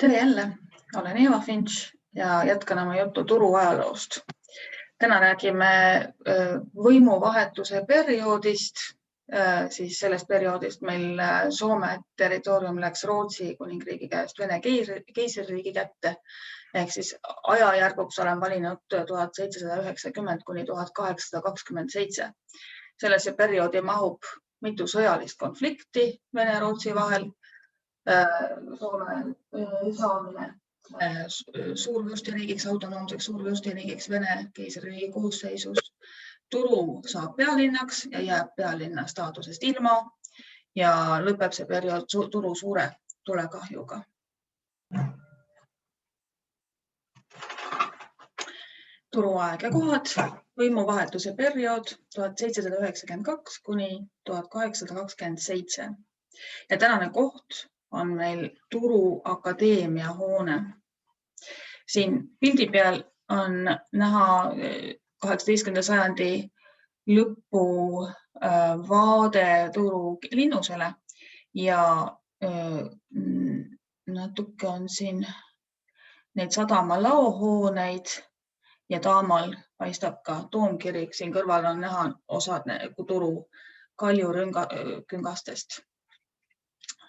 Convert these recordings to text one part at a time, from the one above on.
Tere jälle, olen Eva Finch ja jätkan oma juttu turu ajaloost. Täna räägime võimuvahetuse perioodist, siis sellest perioodist meil Soome territoorium läks Rootsi kuningriigi käest Vene keisririigi kätte. Ehk siis ajajärguks olen valinud 1790 kuni 1827. Sellesse perioodi mahub mitu sõjalist konflikti Vene ja Rootsi vahel. Soome saamine suurvürstiriigiks, autonoomseks suurvürstiriigiks Vene keisririigi koosseisus. Turu saab pealinnaks ja jääb pealinna staatusest ilma ja lõpeb see periood turu suure tulekahjuga. Turuaeg ja kohad, võimuvahetuse periood 1792 kuni 1827 ja tänane koht on meil Turu Akadeemia hoone. Siin pildi peal on näha 18. sajandi lõpu vaade Turu linnusele ja natuke on siin neid sadama laohooneid ja taamal paistab ka toomkirik. Siin kõrval on näha osad Turu kaljuküngastest.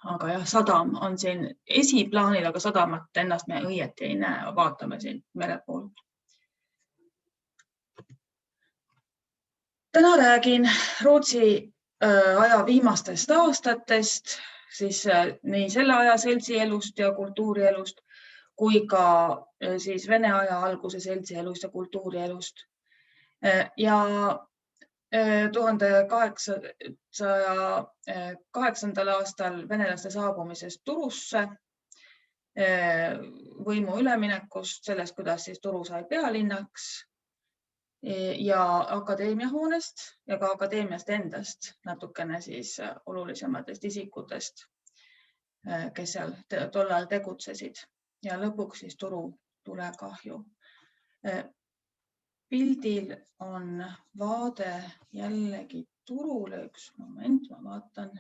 Aga jah, sadam on siin esiplaanil, aga sadamat ennast me õieti ei näe, vaatame siin mere poolt. Täna räägin Rootsi aja viimastest aastatest, siis nii selle aja seltsielust ja kultuurielust, kui ka siis Vene aja alguse seltsielust ja kultuurielust. Ja 1808. aastal venelaste saabumisest Turusse, võimu üleminekust, sellest, kuidas siis Turu sai pealinnaks ja akadeemia hoonest ja ka akadeemiast endast natukene siis olulisematest isikutest, kes seal tollal tegutsesid ja lõpuks siis Turu tulekahju. Pildil on vaade jällegi Turule. Üks moment, ma vaatan.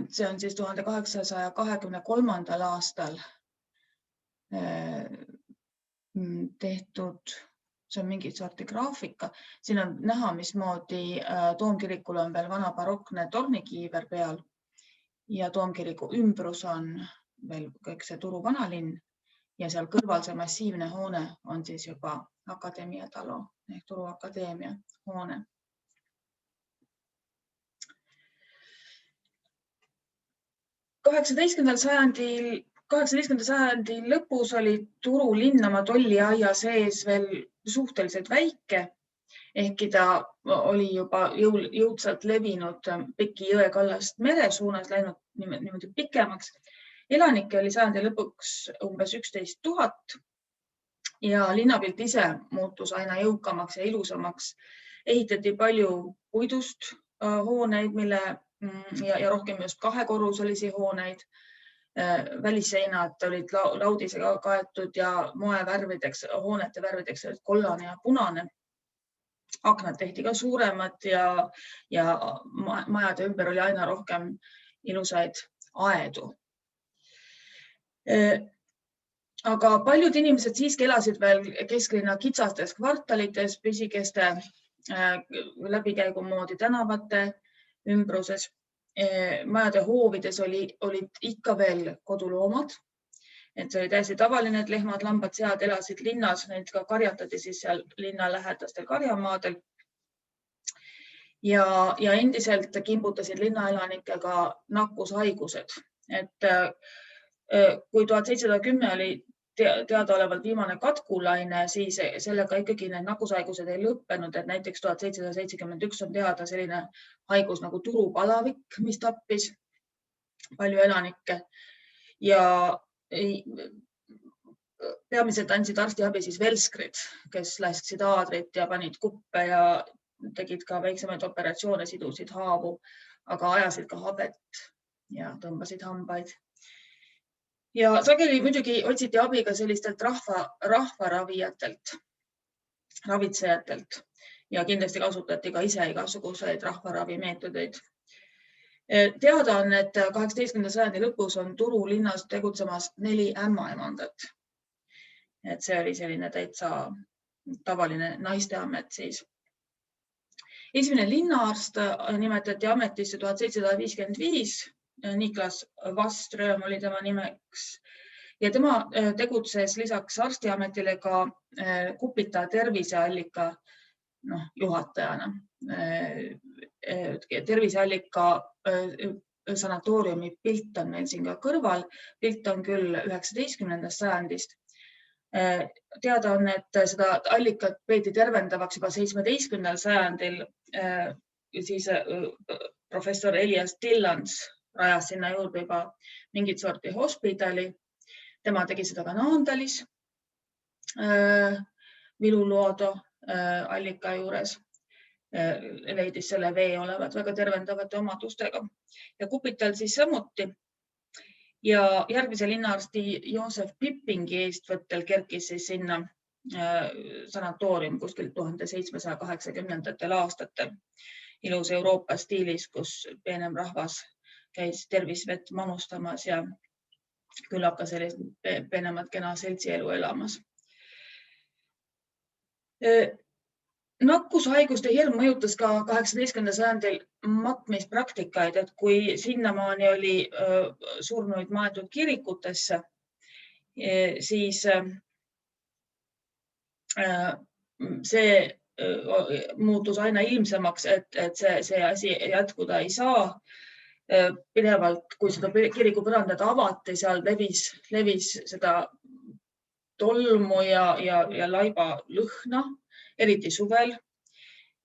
See on siis 1823. aastal tehtud, see on mingi sorti graafika. Siin on näha, mismoodi toomkirikul on veel vana barokne tornikiiver peal ja toomkiriku ümbrus on veel kõik see Turu vanalinn. Ja seal kõrval see massiivne hoone on siis juba akadeemia talo ehk Turu Akadeemia hoone. sajandi lõpus oli Turu linn oma tolliaia sees veel suhteliselt väike, ehkki ta oli juba jõudsalt levinud Piki jõe kallast mere suunas läinud niimoodi pikemaks. Elanikke oli sajandi lõpuks umbes 11 000 ja linnapilt ise muutus aina jõukamaks ja ilusamaks. Ehitati palju puidust hooneid ja rohkem just kahekorruselisi hooneid. Välisseinad olid laudisega kaetud ja moevärvideks, hoonete värvideks olid kollane ja punane. Aknad tehti ka suuremad ja majade ümber oli aina rohkem ilusaid aedu. Aga paljud inimesed siiski elasid veel kesklinna kitsastes kvartalites, pisikeste läbikäigu moodi tänavate ümbruses. Majade hoovides olid ikka veel koduloomad. Et see oli täiesti tavaline, et lehmad, lambad, sead elasid linnas, neid ka karjatati siis seal linna lähedastel karjamaadel. Ja endiselt kimbutasid linnaelanike ka nakkushaigused. Et kui 1710 oli teadaolevalt viimane katkulaine, siis sellega ikkagi need nakkushaigused ei lõppenud, et näiteks 1771 on teada selline haigus nagu turupalavik, mis tappis palju elanikke ja peamiselt andsid arstiabi siis velskrid, kes lasksid aadrit ja panid kuppe ja tegid ka väiksemaid operatsioone, sidusid haavu, aga ajasid ka habet ja tõmbasid hambaid. Ja sageli muidugi otsiti abi ka sellistelt rahvaravijatelt, ravitsejatelt ja kindlasti kasutati ka ise igasuguseid rahvaravimeetodeid. Teada on, et 18. sajandi lõpus on Turu linnas tegutsemas 4 ämmaemandat. Et see oli selline täitsa tavaline naisteamet siis. Esimene linnaarst nimetati ametisse 1755. Niklas Vaström oli tema nimeks. Ja tema tegutses lisaks arstiametile ka Kupita terviseallika juhatajana. Terviseallika sanatooriumi pilt on meil siin ka kõrval. Pilt on küll 19. sajandist. Teada on, et seda allikat peeti tervendavaks juba 17. sajandil. Siis professor Elias Tillans rajas sinna juurde juba mingit sorti hospidali. Tema tegi seda ka Naandalis Viluloado allika juures. Leidis selle vee olevat väga tervendavate omadustega. Ja Kupital siis samuti. Ja järgmise linnaarsti Joosef Pippingi eestvõttel kerkis siis sinna sanatoorium kuskil 1780. aastatel. Ilus Euroopa stiilis, kus peenem rahvas käis tervisvett manustamas ja küllap ka sellist peenemat kena seltsielu elamas. Nakkushaiguste hirm mõjutas ka 18. sajandil matmispraktikaid, et kui sinnamaani oli surnuid maetud kirikutesse, siis see muutus aina ilmsemaks, et see asi jätkuda ei saa. Pidevalt, kui seda kirikupõrandat avati, seal levis seda tolmu ja laiba lõhna, eriti suvel.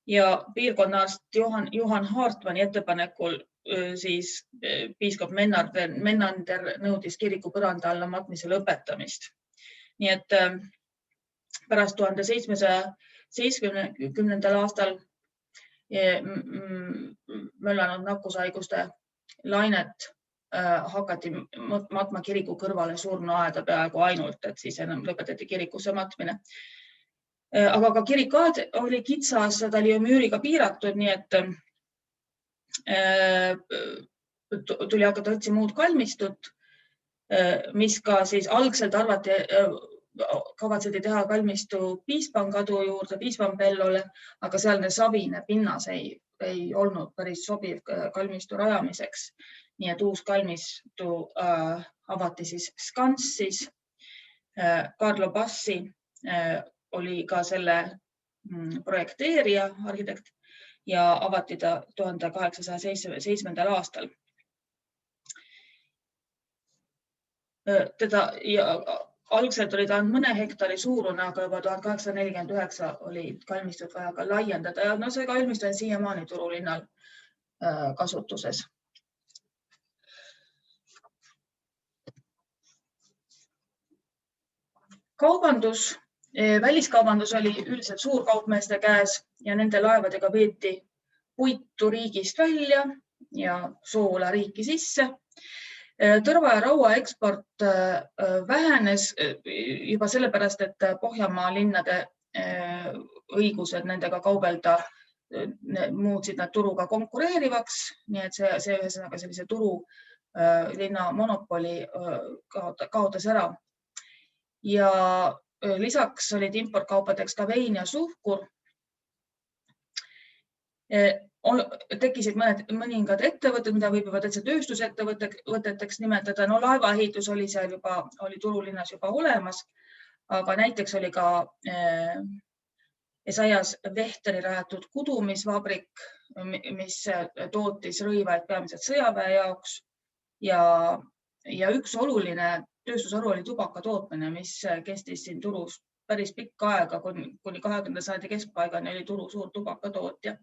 Ja piirkonnaarst Johan Hartmanni ettepanekul siis piiskop Mennander nõudis kirikupõranda alla matmise lõpetamist. Nii et pärast 1770. aastal möllanud nakkushaiguste lainet hakati matma kiriku kõrvale surnuaeda peaaegu ainult, et siis enam lõpetati kirikusse matmine. Aga ka kirikaad oli kitsas, ta oli ju müüriga piiratud, nii et tuli hakata otsima muud kalmistut, mis ka siis algselt kavatseti teha kalmistu Piispangadu juurde, Piispambellole, aga sealne savine pinnas ei olnud päris sobiv kalmistu rajamiseks. Nii et uus kalmistu avati siis Skanssis. Carlo Bassi oli ka selle projekteerija, arhitekt ja avati ta 1807. aastal. Algselt oli ta mõne hektari suurune, aga juba 1849 oli kalmistut vaja ka laiendada ja see kalmistu on siiamaani Turu linnal kasutuses. Kaubandus, väliskaubandus oli üldiselt suurkaupmeeste käes ja nende laevadega veeti puitu riigist välja ja soola riiki sisse. Tõrva ja raua eksport vähenes juba sellepärast, et Pohjamaa linnade õigused nendega kaubelda muutsid nad turuga konkureerivaks, nii et see ühesõnaga sellise turu linna monopoli kaotas ära. Ja lisaks olid importkaupadeks ka vein ja suhkur. Tekkisid mõningad ettevõtted, mida võib juba täitsa tööstusettevõteteks nimetada. Laevaehitus oli seal oli Turu linnas juba olemas, aga näiteks oli ka Esaias Vehteri rajatud kudumisvabrik, mis tootis rõivaid peamiselt sõjaväe jaoks ja üks oluline tööstusharu oli tubaka tootmine, mis kestis siin Turus päris pikka aega, kuni 20. sajandi keskpaigani oli Turu suur tubakatootja.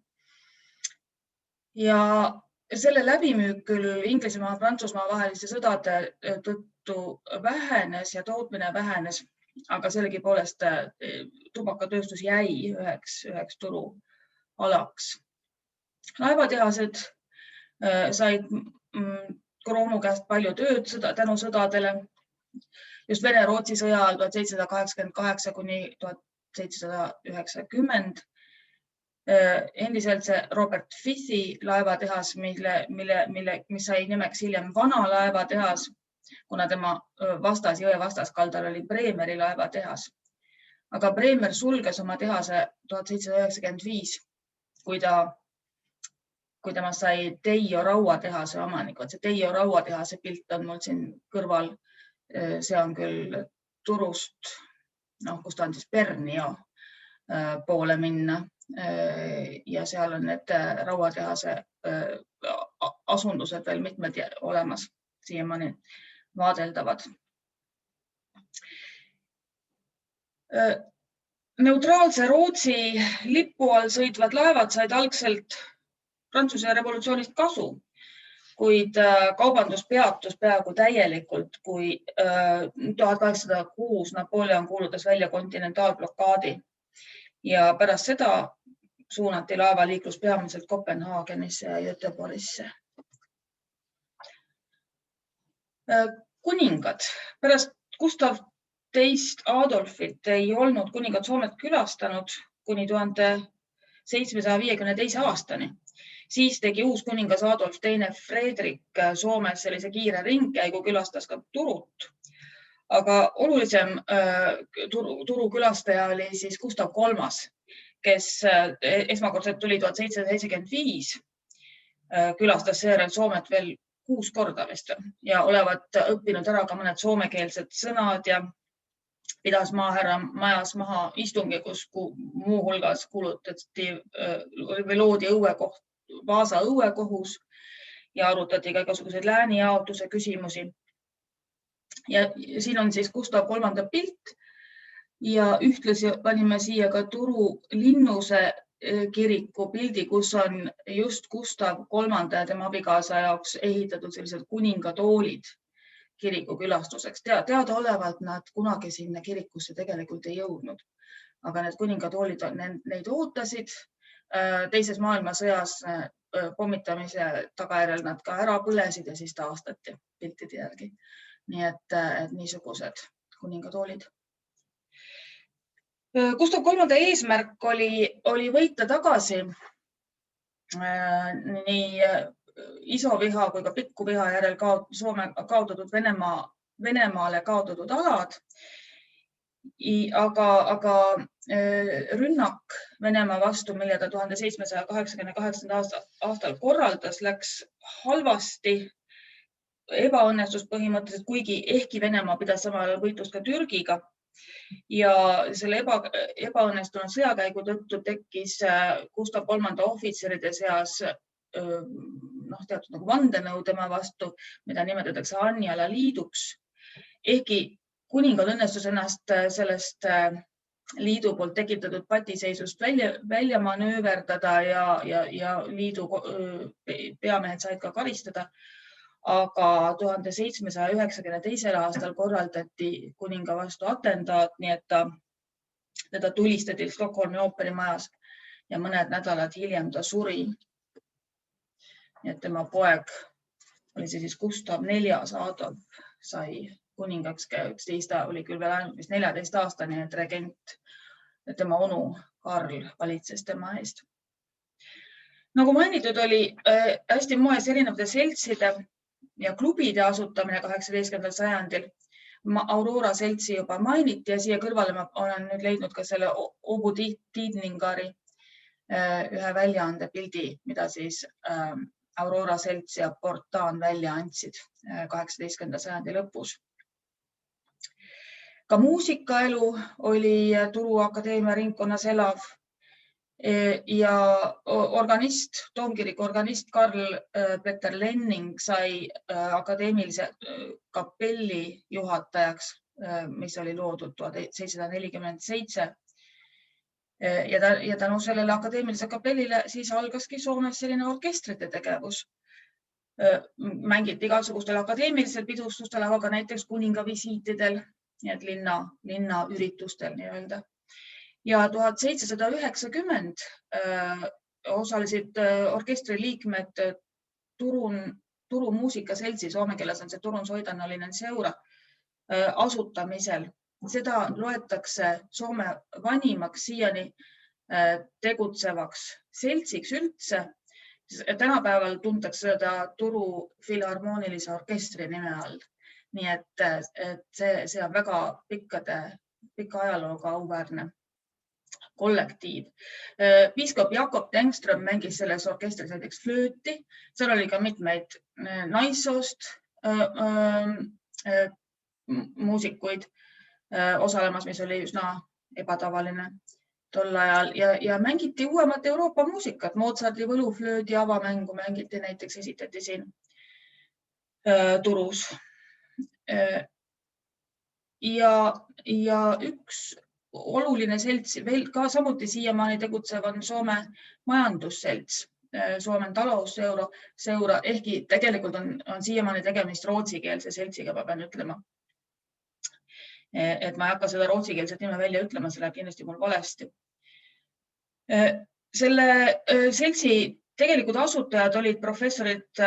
Ja selle läbimüük küll Inglismaa ja Prantsusmaa vaheliste sõdade tõttu vähenes ja tootmine vähenes, aga sellegipoolest tubakatööstus jäi üheks turualaks. Laevatehased said kroonu käest palju tööd tänu sõdadele. Just Vene-Rootsi sõja ajal 1788 kuni 1790 Endiselt see Robert Fithi laevatehas, mis sai nimeks hiljem Vana laevatehas, kuna tema jõe vastaskaldal oli Bremeri laevatehas. Aga Bremer sulges oma tehase 1795, kui tema sai Teio rauatehase omanik. See Teio rauatehase pilt on mul siin kõrval. See on küll Turust, kus ta on siis Pernio poole minna. Ja seal on need rauatehase asundused veel mitmed olemas, siiamaani vaadeldavad. Neutraalse Rootsi lipu all sõitvad laevad said algselt Prantsuse revolutsioonist kasu, kuid kaubandus peatus peaaegu täielikult, kui 1806 Napoleon kuulutas välja kontinentaalblokaadi ja pärast seda suunati laevaliiklus peamiselt Kopenhaagenisse ja Göteborgisse. Kuningad. Pärast Gustav II Adolfit ei olnud kuningad Soomet külastanud kuni 1752 aastani. Siis tegi uus kuningas Adolf II Fredrik Soomes sellise kiire ringkäigu, külastas ka Turut. Aga olulisem Turu külastaja oli siis Gustav III, kes esmakordselt tuli 1775, külastas seejärel Soomet veel 6 korda vist ja olevat õppinud ära ka mõned soomekeelsed sõnad ja pidas maahärra majas maha istungi, kus muuhulgas loodi Vaasa õuekohus ja arutati ka igasuguseid läänijaotuse küsimusi. Ja siin on siis Gustav III pilt ja ühtlasi panime siia ka Turu linnuse kiriku pildi, kus on just Gustav III ja tema abikaasa jaoks ehitatud sellised kuningatoolid kiriku külastuseks. Teadaolevalt nad kunagi sinna kirikusse tegelikult ei jõudnud, aga need kuningatoolid neid ootasid. Teises maailmasõjas pommitamise tagajärjel nad ka ära põlesid ja siis taastati piltide järgi. Nii et niisugused kuningatoolid. Gustav III eesmärk oli võita tagasi nii Isoviha kui ka Pikkuviha järel Soome kaotatud Venemaale kaotatud alad. Aga rünnak Venemaa vastu, mille ta 1788. aastal korraldas, läks halvasti, ebaõnnestus põhimõtteliselt, kuigi ehkki Venemaa pidas samal ajal võitlust ka Türgiga. Ja selle ebaõnnestunud sõjakäigu tõttu tekkis Gustav III ohvitseride seas teatud nagu vandenõu tema vastu, mida nimetatakse Anjala liiduks. Ehkki kuningad õnnestus ennast sellest liidu poolt tekitatud patiseisust välja manööverdada ja liidu peamehed said ka karistada. Aga 1792. aastal korraldati kuninga vastu atentaat, nii et teda tulistati Stockholmi ooperimajas ja mõned nädalad hiljem ta suri. Nii et tema poeg oli siis Gustav IV Adolf sai kuningaks, oli küll veel ainult 14 aastani, et regent ja tema onu Karl valitses tema eest. Nagu mainitud, oli hästi moes erinevate seltside ja klubide asutamine 18. sajandil. Aurora seltsi juba mainiti ja siia kõrvale ma olen nüüd leidnud ka selle Obu Tidningari ühe väljaande pildi, mida siis Aurora selts ja Portaan välja andsid 18. sajandi lõpus. Ka muusikaelu oli Turu Akadeemia ringkonnas elav ja organist, toomkiriku organist Karl Peter Lenning sai akadeemilise kapelli juhatajaks, mis oli loodud 1747. Ja tänu sellele akadeemilise kapellile siis algaski Soomes selline orkestrite tegevus. Mängiti igasugustel akadeemilistel pidustustel, aga ka näiteks kuningavisiitidel, nii et linna üritustel nii-öelda. Ja 1790 osalesid orkestri liikmed Turu muusikaseltsi, soome keeles on see Turun soidannollinen seura, asutamisel. Seda loetakse Soome vanimaks siiani tegutsevaks seltsiks üldse. Tänapäeval tuntakse seda Turu Filharmoonilise Orkestri nime all. Nii et see on väga pika ajalooga auväärne kollektiiv. Piiskop Jakob Tengström mängis selles orkestris näiteks flööti. Seal oli ka mitmeid naissoost muusikuid osalemas, mis oli üsna ebatavaline tol ajal ja mängiti uuemat Euroopa muusikat. Mozarti võluflöödi avamängu mängiti näiteks, esitati siin Turus. Ja üks oluline selts veel ka samuti siiamaani tegutsev on Soome majandusselts, Suomen talousseura, ehkki tegelikult on siiamaani tegemist rootsikeelse seltsiga, ma pean ütlema. Et ma ei hakka seda rootsikeelset nime välja ütlema, see läheb kindlasti mul valesti. Selle seltsi tegelikult asutajad olid professorid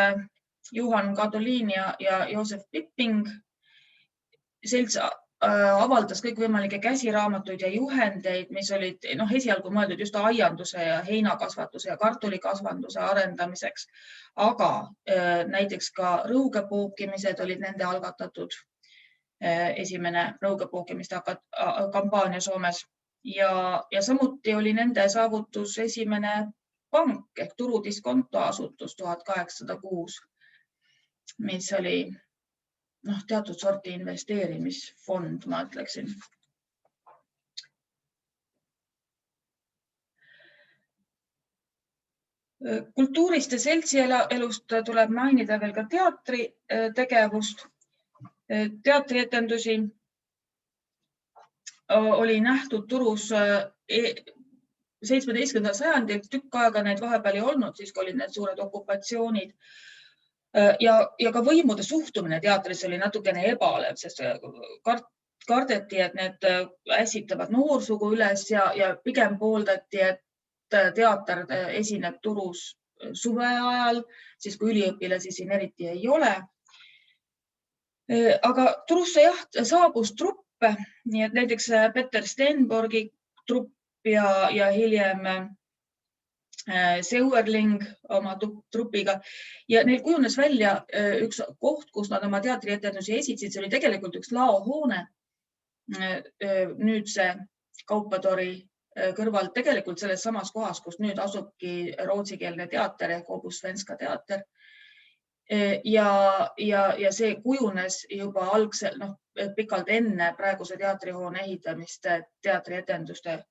Juhan Kadolin ja Joosef Pipping. Selts avaldas kõikvõimalikke käsiraamatuid ja juhendeid, mis olid esialgu mõeldud just aianduse ja heinakasvatuse ja kartulikasvanduse arendamiseks, aga näiteks ka rõugepookimised olid nende algatatud. Esimene rõugepookimiste kampaania Soomes ja samuti oli nende saavutus esimene pank ehk turudiskonto asutus 1806, mis oli teatud sorti investeerimisfond, ma ütleksin. Kultuurist ja seltsielust tuleb mainida veel ka teatri tegevust. Teatrietendusi oli nähtud Turus 17. sajandil, tükk aega neid vahepeal ei olnud, siis kui olid need suured okupatsioonid. Ja ka võimude suhtumine teatris oli natukene ebalev, sest kardeti, et need ässitavad noorsugu üles ja pigem pooldati, et teater esineb Turus suve ajal, siis kui üliõpilasi siin eriti ei ole. Aga Turusse saabus truppe, nii et näiteks Peter Stenborgi trupp ja hiljem Seuerling oma trupiga ja neil kujunes välja üks koht, kus nad oma teatrietendusi esitasid. See oli tegelikult üks laohoone nüüd see Kaupatori kõrval, tegelikult selles samas kohas, kus nüüd asubki rootsikeelne teater ehk Obusvenska teater. Ja see kujunes juba algselt, pikalt enne praeguse teatrihoone ehitamist teatrietenduste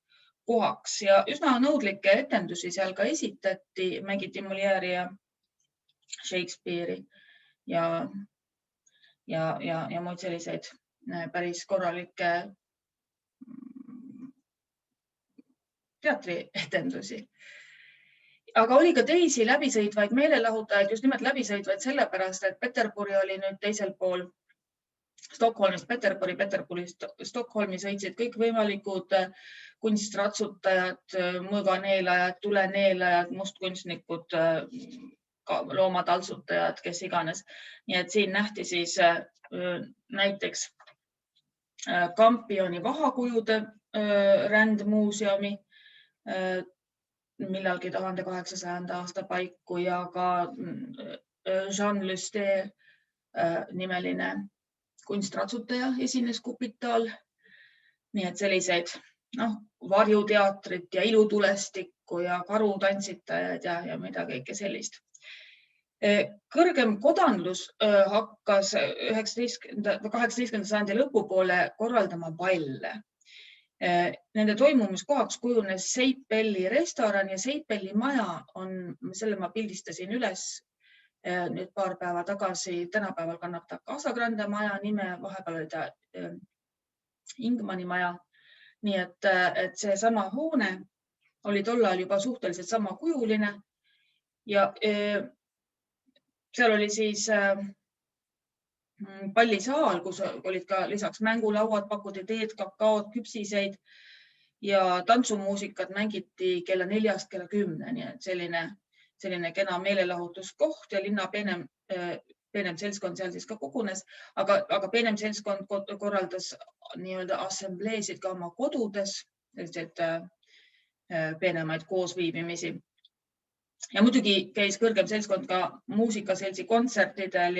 kohaks ja üsna nõudlikke etendusi seal ka esitati, mängiti Molière'i ja Shakespeare'i ja muid selliseid päris korralikke teatrietendusi. Aga oli ka teisi läbisõitvaid meelelahutajaid, just nimelt läbisõitvaid sellepärast, et Peterburi oli nüüd teisel pool Stockholmist Peterburist Stockholmi sõitsid kõik võimalikud kunstratsutajad, mõõganeelajad, tuleneelajad, mustkunstnikud, loomataltsutajad, kes iganes. Nii et siin nähti siis näiteks Kampioni vahakujude rändmuuseumi millalgi 1800. aasta paiku ja ka Jean Lusté nimeline kunstratsutaja esines Kupitaal. Nii et selliseid varjuteatrit ja ilutulestikku ja karutantsitajad ja mida kõike sellist. Kõrgem kodanlus hakkas 18. sajandi lõpupoole korraldama balle. Nende toimumiskohaks kujunes Seipelli restoran ja Seipelli maja on, selle ma pildistasin üles nüüd paar päeva tagasi, tänapäeval kannab ta Casa Grande maja nime, vahepeal oli ta Ingmani maja. Nii et see sama hoone oli tollal juba suhteliselt sama kujuline ja seal oli siis pallisaal, kus olid ka lisaks mängulauad, pakuti teed, kakaod, küpsiseid ja tantsumuusikat mängiti kella 4-st kella 10. Nii et selline kena meelelahutuskoht ja linna peenem seltskond seal siis ka kogunes, aga peenem seltskond korraldas nii-öelda assembleesid ka oma kodudes, sellised peenemaid koosviibimisi. Ja muidugi käis kõrgem seltskond ka muusikaseltsi kontsertidel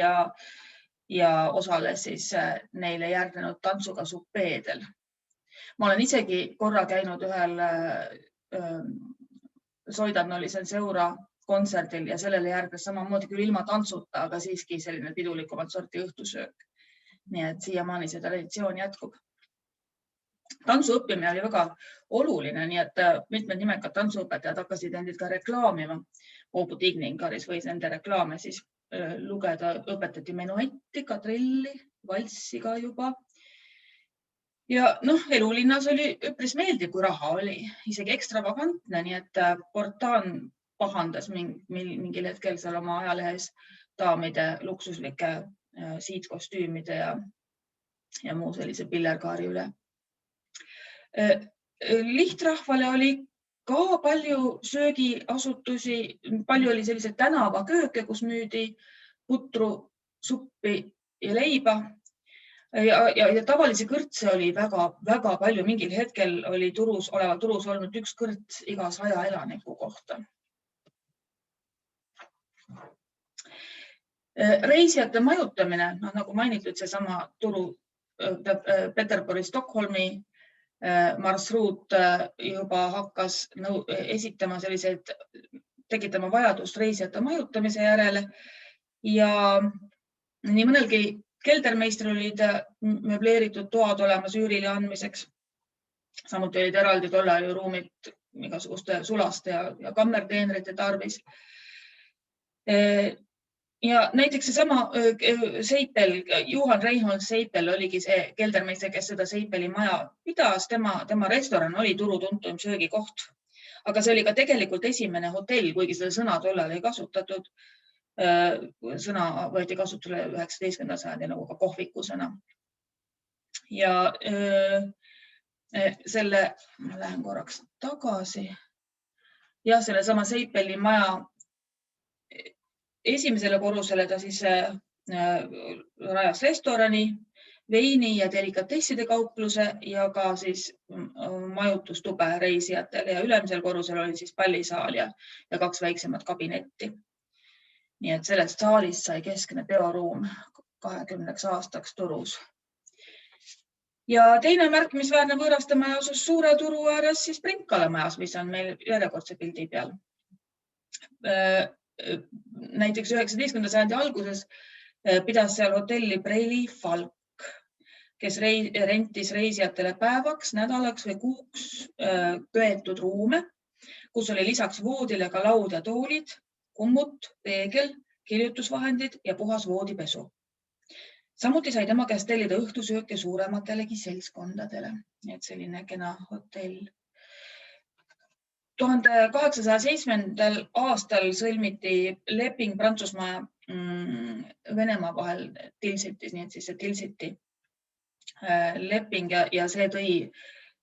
ja osales siis neile järgnenud tantsuga supeedel. Ma olen isegi korra käinud ühel Soidannolisen seura kontserdil ja sellele järgnes samamoodi küll ilma tantsuta, aga siiski selline pidulikumat sorti õhtusöök. Nii et siiamaani see traditsioon jätkub. Tantsu õppimine oli väga oluline, nii et mitmed nimekad tantsuõpetajad hakkasid endid ka reklaamima. Oobu Digningaris võis nende reklaame siis lugeda, õpetati menuetti, kadrilli, valssi ka juba. Ja elulinnas oli üpris meeldiv, kui raha oli, isegi ekstravagantne, nii et Portaan pahandas mingil hetkel seal oma ajalehes daamide luksuslike siidkostüümide ja muu sellise pillerkaari üle. Lihtrahvale oli ka palju söögiasutusi, palju oli selliseid tänavakööke, kus müüdi putru, suppi ja leiba. Ja tavalisi kõrtse oli väga palju. Mingil hetkel oli turus olnud üks kõrts iga 100 elaniku kohta. Reisijate majutamine, nagu mainitud, seesama turu Peterburi Stockholmi marsruut juba hakkas esitama selliseid, tekitama vajadust reisijate majutamise järele ja nii mõnelgi keldermeister olid möbleeritud toad olemas üürile andmiseks. Samuti olid eraldi tollal ruumid igasuguste sulaste ja kammerteenrite tarvis. Ja näiteks seesama Seipel, Juhan Reinhold Seipel oligi see keldermeister, kes seda Seipeli maja pidas. Tema restoran oli turu tuntum söögikoht, aga see oli ka tegelikult esimene hotell, kuigi seda sõna tollal ei kasutatud. Sõna võeti kasutusele 19. sajandi nagu ka kohviku sõna. Ja selle, ma lähen korraks tagasi. Ja selle sama Seipeli maja esimesele korrusele ta siis rajas restorani, veini ja delikatesside kaupluse ja ka siis majutustube reisijatele ja ülemisel korrusel oli siis pallisaal ja 2 väiksemat kabinetti. Nii et sellest saalist sai keskne peoruum 20 aastaks turus. Ja teine märkimisväärne võõrastamaja asus suure turu ääres siis Prinkala majas, mis on meil järjekordse pildi peal. Näiteks 19. sajandi alguses pidas seal hotelli Preili Falk, kes rentis reisijatele päevaks, nädalaks või kuuks köetud ruume, kus oli lisaks voodile ka laud ja toolid, kummut, peegel, kirjutusvahendid ja puhas voodipesu. Samuti sai tema käest tellida õhtusööke suurematelegi seltskondadele. Et selline kena hotell. 1807. aastal sõlmiti leping Prantsusmaa ja Venemaa vahel Tilsitis, nii et siis see Tilsiti leping ja see tõi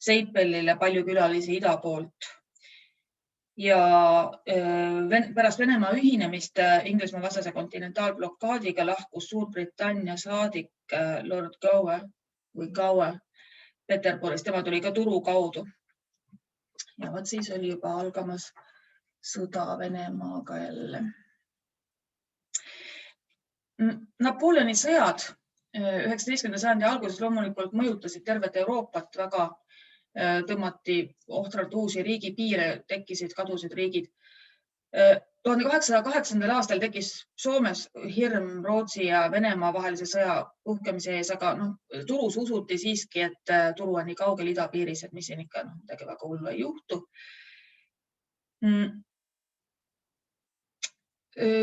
Seipelile palju külalisi ida poolt. Ja pärast Venemaa ühinemist Inglismaa vastase kontinentaalblokaadiga lahkus Suurbritannia saadik Lord Gower Peterburis. Tema tuli ka turu kaudu. Ja võt siis oli juba algamas sõda Venemaaga jälle. Napoleoni sõjad 19. sajandi alguses loomulikult mõjutasid tervet Euroopat väga. Tõmmati ohtralt uusi riigipiire, tekkisid, kadusid riigid. 1808. aastal tekkis Soomes hirm Rootsi ja Venemaa vahelise sõja puhkemise ees, aga turus usuti siiski, et turu on nii kaugel idapiiris, et mis siin ikka midagi väga hullu ei juhtu.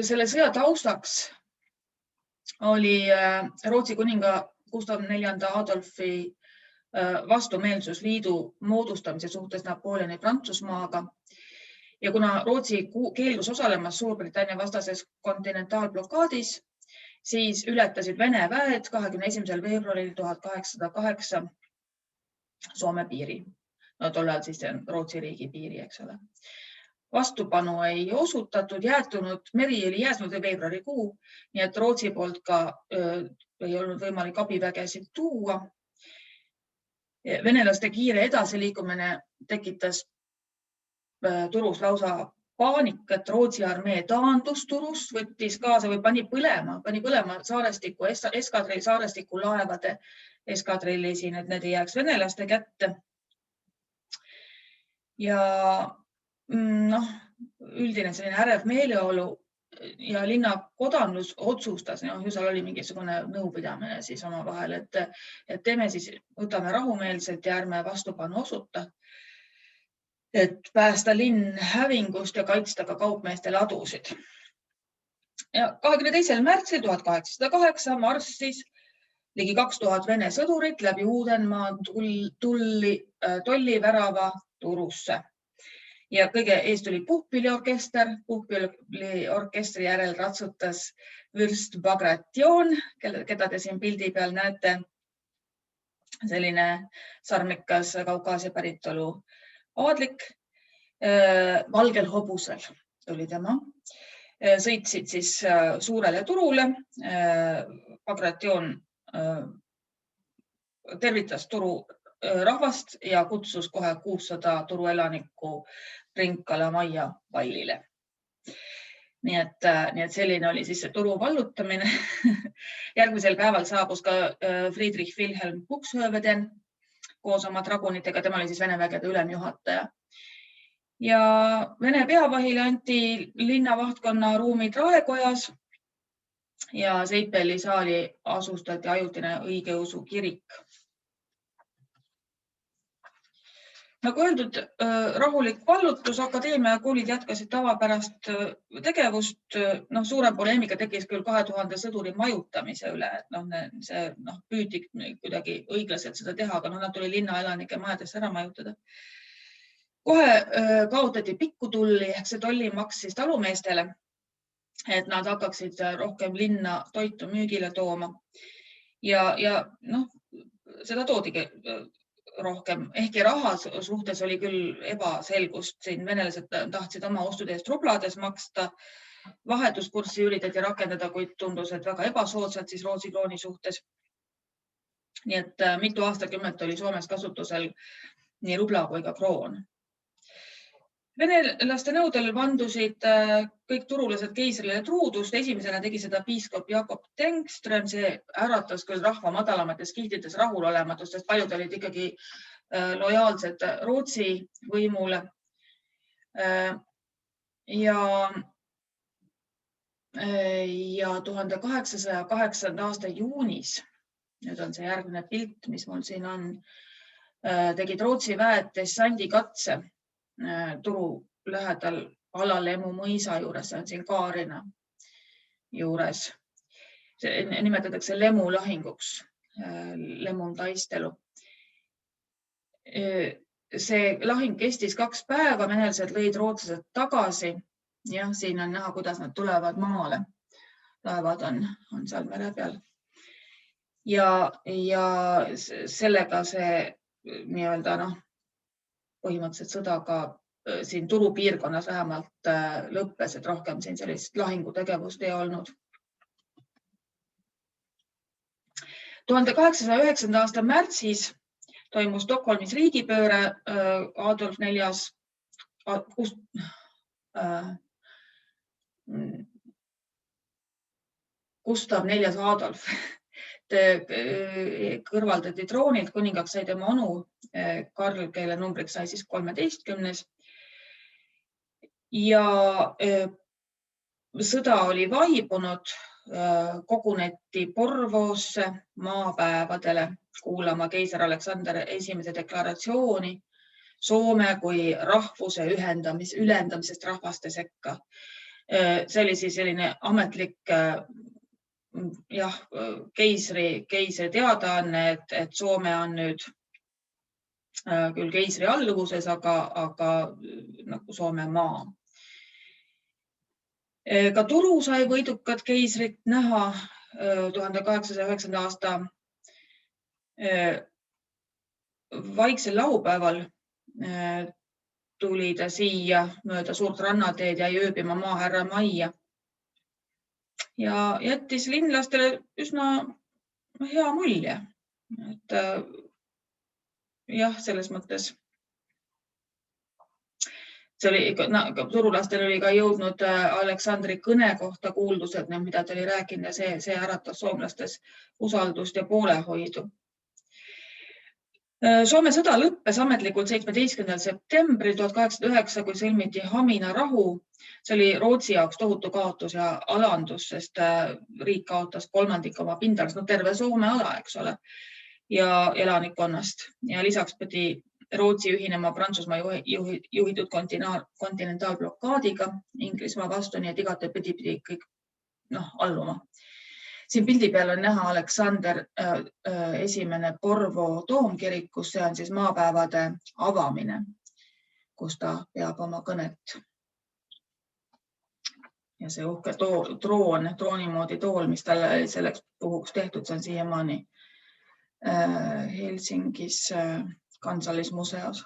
Selle sõja taustaks oli Rootsi kuninga Gustav IV Adolfi vastumeelsusliidu moodustamise suhtes Napoleoni Prantsusmaaga. Ja kuna Rootsi keeldus osalemas Suurbritannia vastases kontinentaalblokaadis, siis ületasid Vene väed 21. veebruaril 1808 Soome piiri. No tollal siis Rootsi riigi piiri, eks ole. Vastupanu ei osutatud, meri oli jääsnud veebruarikuu, nii et Rootsi poolt ka ei olnud võimalik abivägesid tuua. Venelaste kiire edasiliikumine tekitas Turus lausa paanika, et Rootsi armee taandus Turust, võttis kaasa või pani põlema saarestiku, eskadrilli saarestiku laevade eskadrilli siin, et need ei jääks venelaste kätte. Ja üldine selline ärev meeleolu ja linna kodanlus otsustas, ju seal oli mingisugune nõupidamine siis oma vahel, et teeme siis, võtame rahumeelselt ja ärme vastupanu osuta, et päästa linn hävingust ja kaitsta ka kaupmeeste ladusid. Ja 22. märtsil 1808 marssis ligi 2000 Vene sõdurit läbi Uudenmaa tollivärava Turusse. Ja kõige eest oli puhkpilliorkester. Puhkpilliorkestri järel ratsutas vürst Bagration, keda te siin pildi peal näete. Selline sarmikas Kaukaasia päritolu aadlik. Valgel hobusel tuli tema. Sõitsid siis suurele turule. Bagration tervitas turu rahvast ja kutsus kohe 600 turuelanikku Rinkala majja pallile. Nii et selline oli siis see turu vallutamine. Järgmisel päeval saabus ka Friedrich Wilhelm Buxhoeveden koos oma dragunitega. Tema oli siis Vene vägede ülemjuhataja. Ja Vene peavahile anti linnavahtkonna ruumid Raekojas ja Seipeli saali asustati ajutine õigeusu kirik. Nagu öeldud, rahulik vallutus, akadeemia ja koolid jätkasid tavapärast tegevust. Suurem poleemika tekkis küll 2000 sõduri majutamise üle, et see püüdi kuidagi õiglaselt seda teha, aga nad tuli linnaelanike majadesse ära majutada. Kohe kaotati pikkutulli ehk see tolli maksis talumeestele, et nad hakkaksid rohkem linna toitu müügile tooma. Ja seda toodigi rohkem, ehkki raha suhtes oli küll ebaselgust. Siin venelased tahtsid oma ostude eest rublades maksta. Vahetuskurssi üritati rakendada, kuid tundus, et väga ebasoodsad siis Rootsi krooni suhtes. Nii et mitu aastakümmet oli Soomes kasutusel nii rubla kui ka kroon. Venelaste nõudel vandusid kõik turulased keisrile truudust. Esimesena tegi seda piiskop Jakob Tengström. See äratas küll rahva madalamates kihtides rahulolematust, sest paljud olid ikkagi lojaalsed Rootsi võimule. Ja 1808. aasta juunis, nüüd on see järgmine pilt, mis mul siin on, tegid Rootsi väed dessandikatse turu lähedal Alalemu mõisa juures, see on siin Kaarina juures. See nimetatakse Lemu lahinguks, Lemun taistelu. See lahing kestis 2 päeva, venelased lõid rootslased tagasi. Ja siin on näha, kuidas nad tulevad maale. Laevad on seal mere peal. Ja sellega see põhimõtteliselt sõda ka siin turupiirkonnas vähemalt lõppes, et rohkem siin sellist lahingutegevust ei olnud. 1809. aasta märtsis toimus Stockholmis riigipööre. Adolf IV, Gustav IV Adolf kõrvaldati troonilt, kuningaks sai tema onu Karl, kelle numbriks sai siis 13. Ja sõda oli vaibunud, koguneti Porvoosse maapäevadele kuulama keisar Aleksander I deklaratsiooni Soome kui rahvuse ülendamisest rahvaste sekka. See oli siis selline ametlik keisri teadaanne, et Soome on nüüd küll keisri alluvuses, aga nagu Soome maa. Ka Turu sai võidukat keisrit näha 1809. aasta vaiksel laupäeval. Tuli ta siia mööda suurt rannateed ja ööbima maaherra majja. Ja jättis linlastele üsna hea mulje. Et jah, selles mõttes see oli, turulastel oli ka jõudnud Aleksandri kõne kohta kuuldused, mida ta oli rääkinud ja see äratas soomlastes usaldust ja poolehoidu. Soome sõda lõppes ametlikult 17. septembril 1809, kui sõlmiti Hamina rahu. See oli Rootsi jaoks tohutu kaotus ja alandus, sest riik kaotas 1/3 oma pindalast, terve Soome ala, eks ole, ja elanikkonnast. Ja lisaks pidi Rootsi ühinema Prantsusmaa juhitud kontinentaalblokaadiga Inglismaa vastu, nii et igatepidi pidi kõik alluma. Siin pildi peal on näha Aleksander esimene Porvoo toomkirikus, see on siis maapäevade avamine, kus ta peab oma kõnet. Ja see uhke trooni moodi tool, mis talle selleks puhuks tehtud, see on siiamaani Helsingis Kansallismuseos.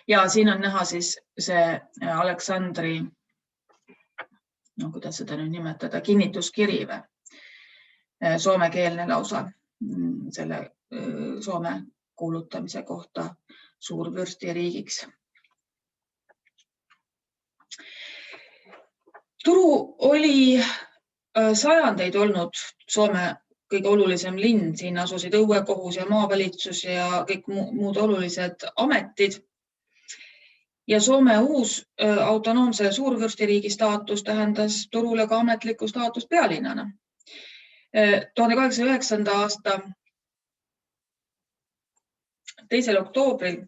Ja siin on näha siis see Aleksandri, kuidas seda nüüd nimetada, kinnituskiri või soomekeelne lausa selle Soome kuulutamise kohta suurvürstiriigiks. Turu oli sajandeid olnud Soome kõige olulisem linn, siin asusid õuekohus ja maavalitsus ja kõik muud olulised ametid. Ja Soome uus autonoomse suurvürstiriigi staatus tähendas Turule ka ametlikku staatust pealinnana. 1809. aasta 2. oktoobril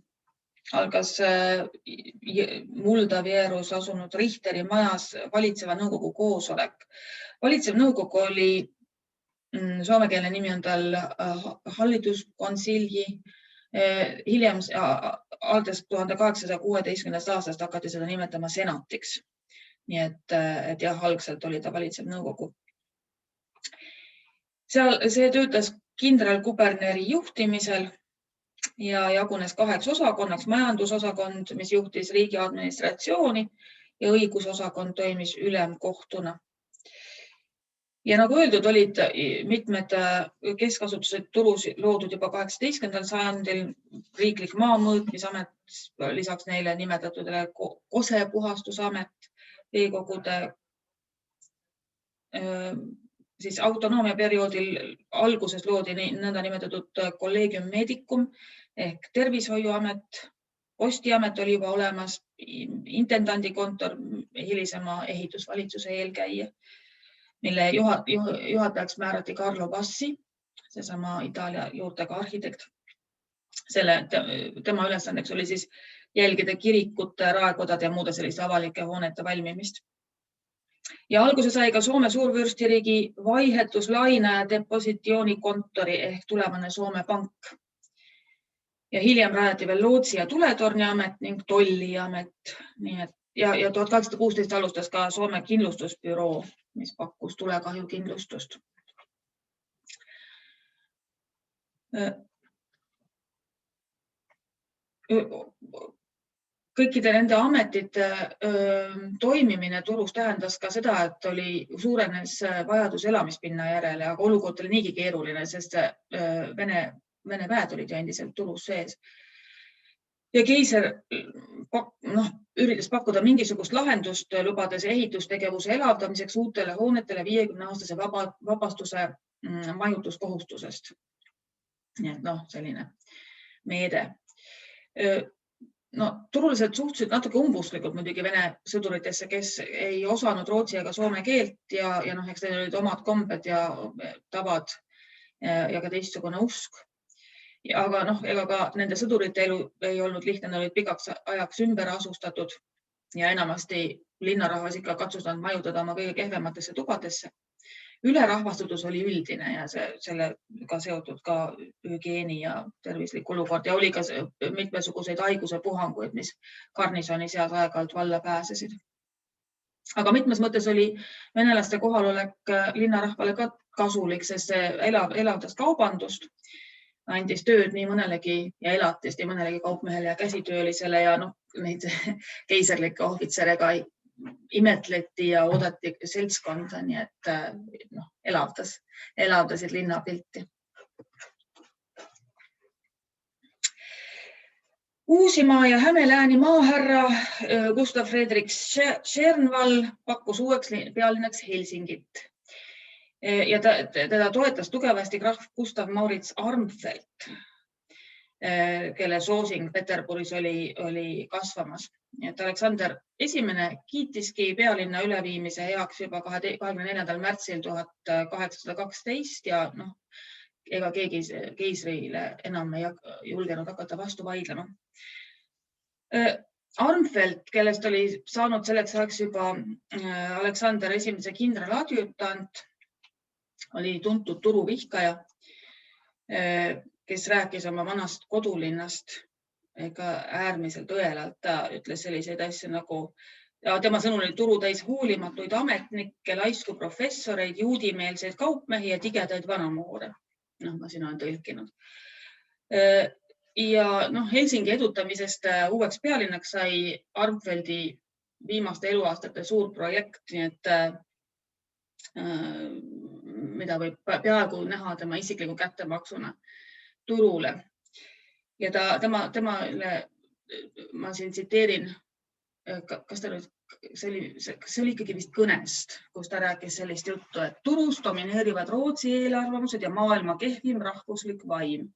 algas Muldavierus asunud Richteri majas valitseva nõukogu koosolek. Valitsev nõukogu oli, soomekeelne nimi on tal hallituskonsilji. Hiljem alates 1816. aastast hakati seda nimetama senatiks. Nii et jah, algselt oli ta valitsev nõukogu. See töötas kindralkuberneri juhtimisel ja jagunes 2 osakonnaks. Majandusosakond, mis juhtis riigi administratsiooni ja õigusosakond toimis ülemkohtuna. Ja nagu öeldud, olid mitmed keskasutused turus loodud juba 18. sajandil, riiklik maamõõtmisamet, lisaks neile nimetatudele kosepuhastusamet, veekogude siis autonoomia perioodil alguses loodi nõnda nimetatud kolleegium medicum ehk tervishoiuamet, postiamet oli juba olemas, intendandi kontor, hilisema ehitusvalitsuse eelkäija, mille juhatajaks määrati Carlo Bassi, seesama Itaalia juurtega arhitekt. Tema ülesandeks oli siis jälgida kirikute, raekodade ja muude selliste avalike hoonete valmimist. Ja alguse sai ka Soome suurvürstiriigi vaihetuslaina depositsioonikontori ehk tulevane Soome pank. Ja hiljem rajati veel lootsi ja tuletorniamet ning tolliamet. Ja 1816 alustas ka Soome kindlustusbüroo, mis pakkus tulekahjukindlustust. Kõikide nende ametite toimimine turus tähendas ka seda, et suurenes vajadus elamispinna järele, aga olukord oli niigi keeruline, sest Vene väed olid ju endiselt turus sees. Ja keiser üritas pakkuda mingisugust lahendust, lubades ehitustegevuse elavdamiseks uutele hoonetele 50-aastase vabastuse majutuskohustusest. Nii et selline meede. Turuliselt suhtusid natuke umbusklikult muidugi Vene sõduritesse, kes ei osanud rootsi ega soome keelt ja eks neil olid omad kombed ja tavad ja ka teistsugune usk. Aga ega ka nende sõdurite elu ei olnud lihtne, nad olid pikaks ajaks ümber asustatud ja enamasti linnarahvas ikka katsustanud majutada oma kõige kehvematesse tubadesse. Ülerahvastatus oli üldine ja sellega seotud ka hügieeni ja tervislik olukord ja oli ka mitmesuguseid haiguse puhanguid, mis garnisoni seas aeg-ajalt valla pääsesid. Aga mitmes mõttes oli venelaste kohalolek linnarahvale ka kasulik, sest see elavdas kaubandust, andis tööd nii mõnelegi ja elatist nii mõnelegi kaupmehele ja käsitöölisele ja neid keiserlikke ohvitsere ka imetleti ja oodati seltskonda, nii et elavdasid linnapilti. Uusimaa ja Hämelääni maaherra Gustav Friedrich Schernwall pakkus uueks pealinnaks Helsingit. Ja teda toetas tugevasti krahv Gustav Maurits Armfelt, kelle soosing Peterburis oli kasvamas. Et Aleksander esimene kiitiski pealinna üleviimise heaks juba 24. märtsil 1812 ja ega keegi keisrile enam ei julgenud hakata vastu vaidlema. Armfelt, kellest oli saanud selleks ajaks juba Aleksander esimese kindraladjutant, oli tuntud turuvihkaja, kes rääkis oma vanast kodulinnast äärmiselt õelalt. Ta ütles selliseid asju nagu, tema sõnul oli turu täis hoolimatuid ametnikke, laisku professoreid, juudimeelseid kaupmehi ja tigedaid vanamoore. Ma siin olen tõlkinud. Ja Helsingi edutamisest uueks pealinnaks sai Armfeldi viimaste eluaastate suur projekt, nii et mida võib peaaegu näha tema isikliku kättemaksuna turule. Ja temale, ma siin tsiteerin, kas see oli ikkagi vist kõnest, kus ta rääkis sellist juttu, et turus domineerivad Rootsi eelarvamused ja maailma kehvim rahvuslik vaim.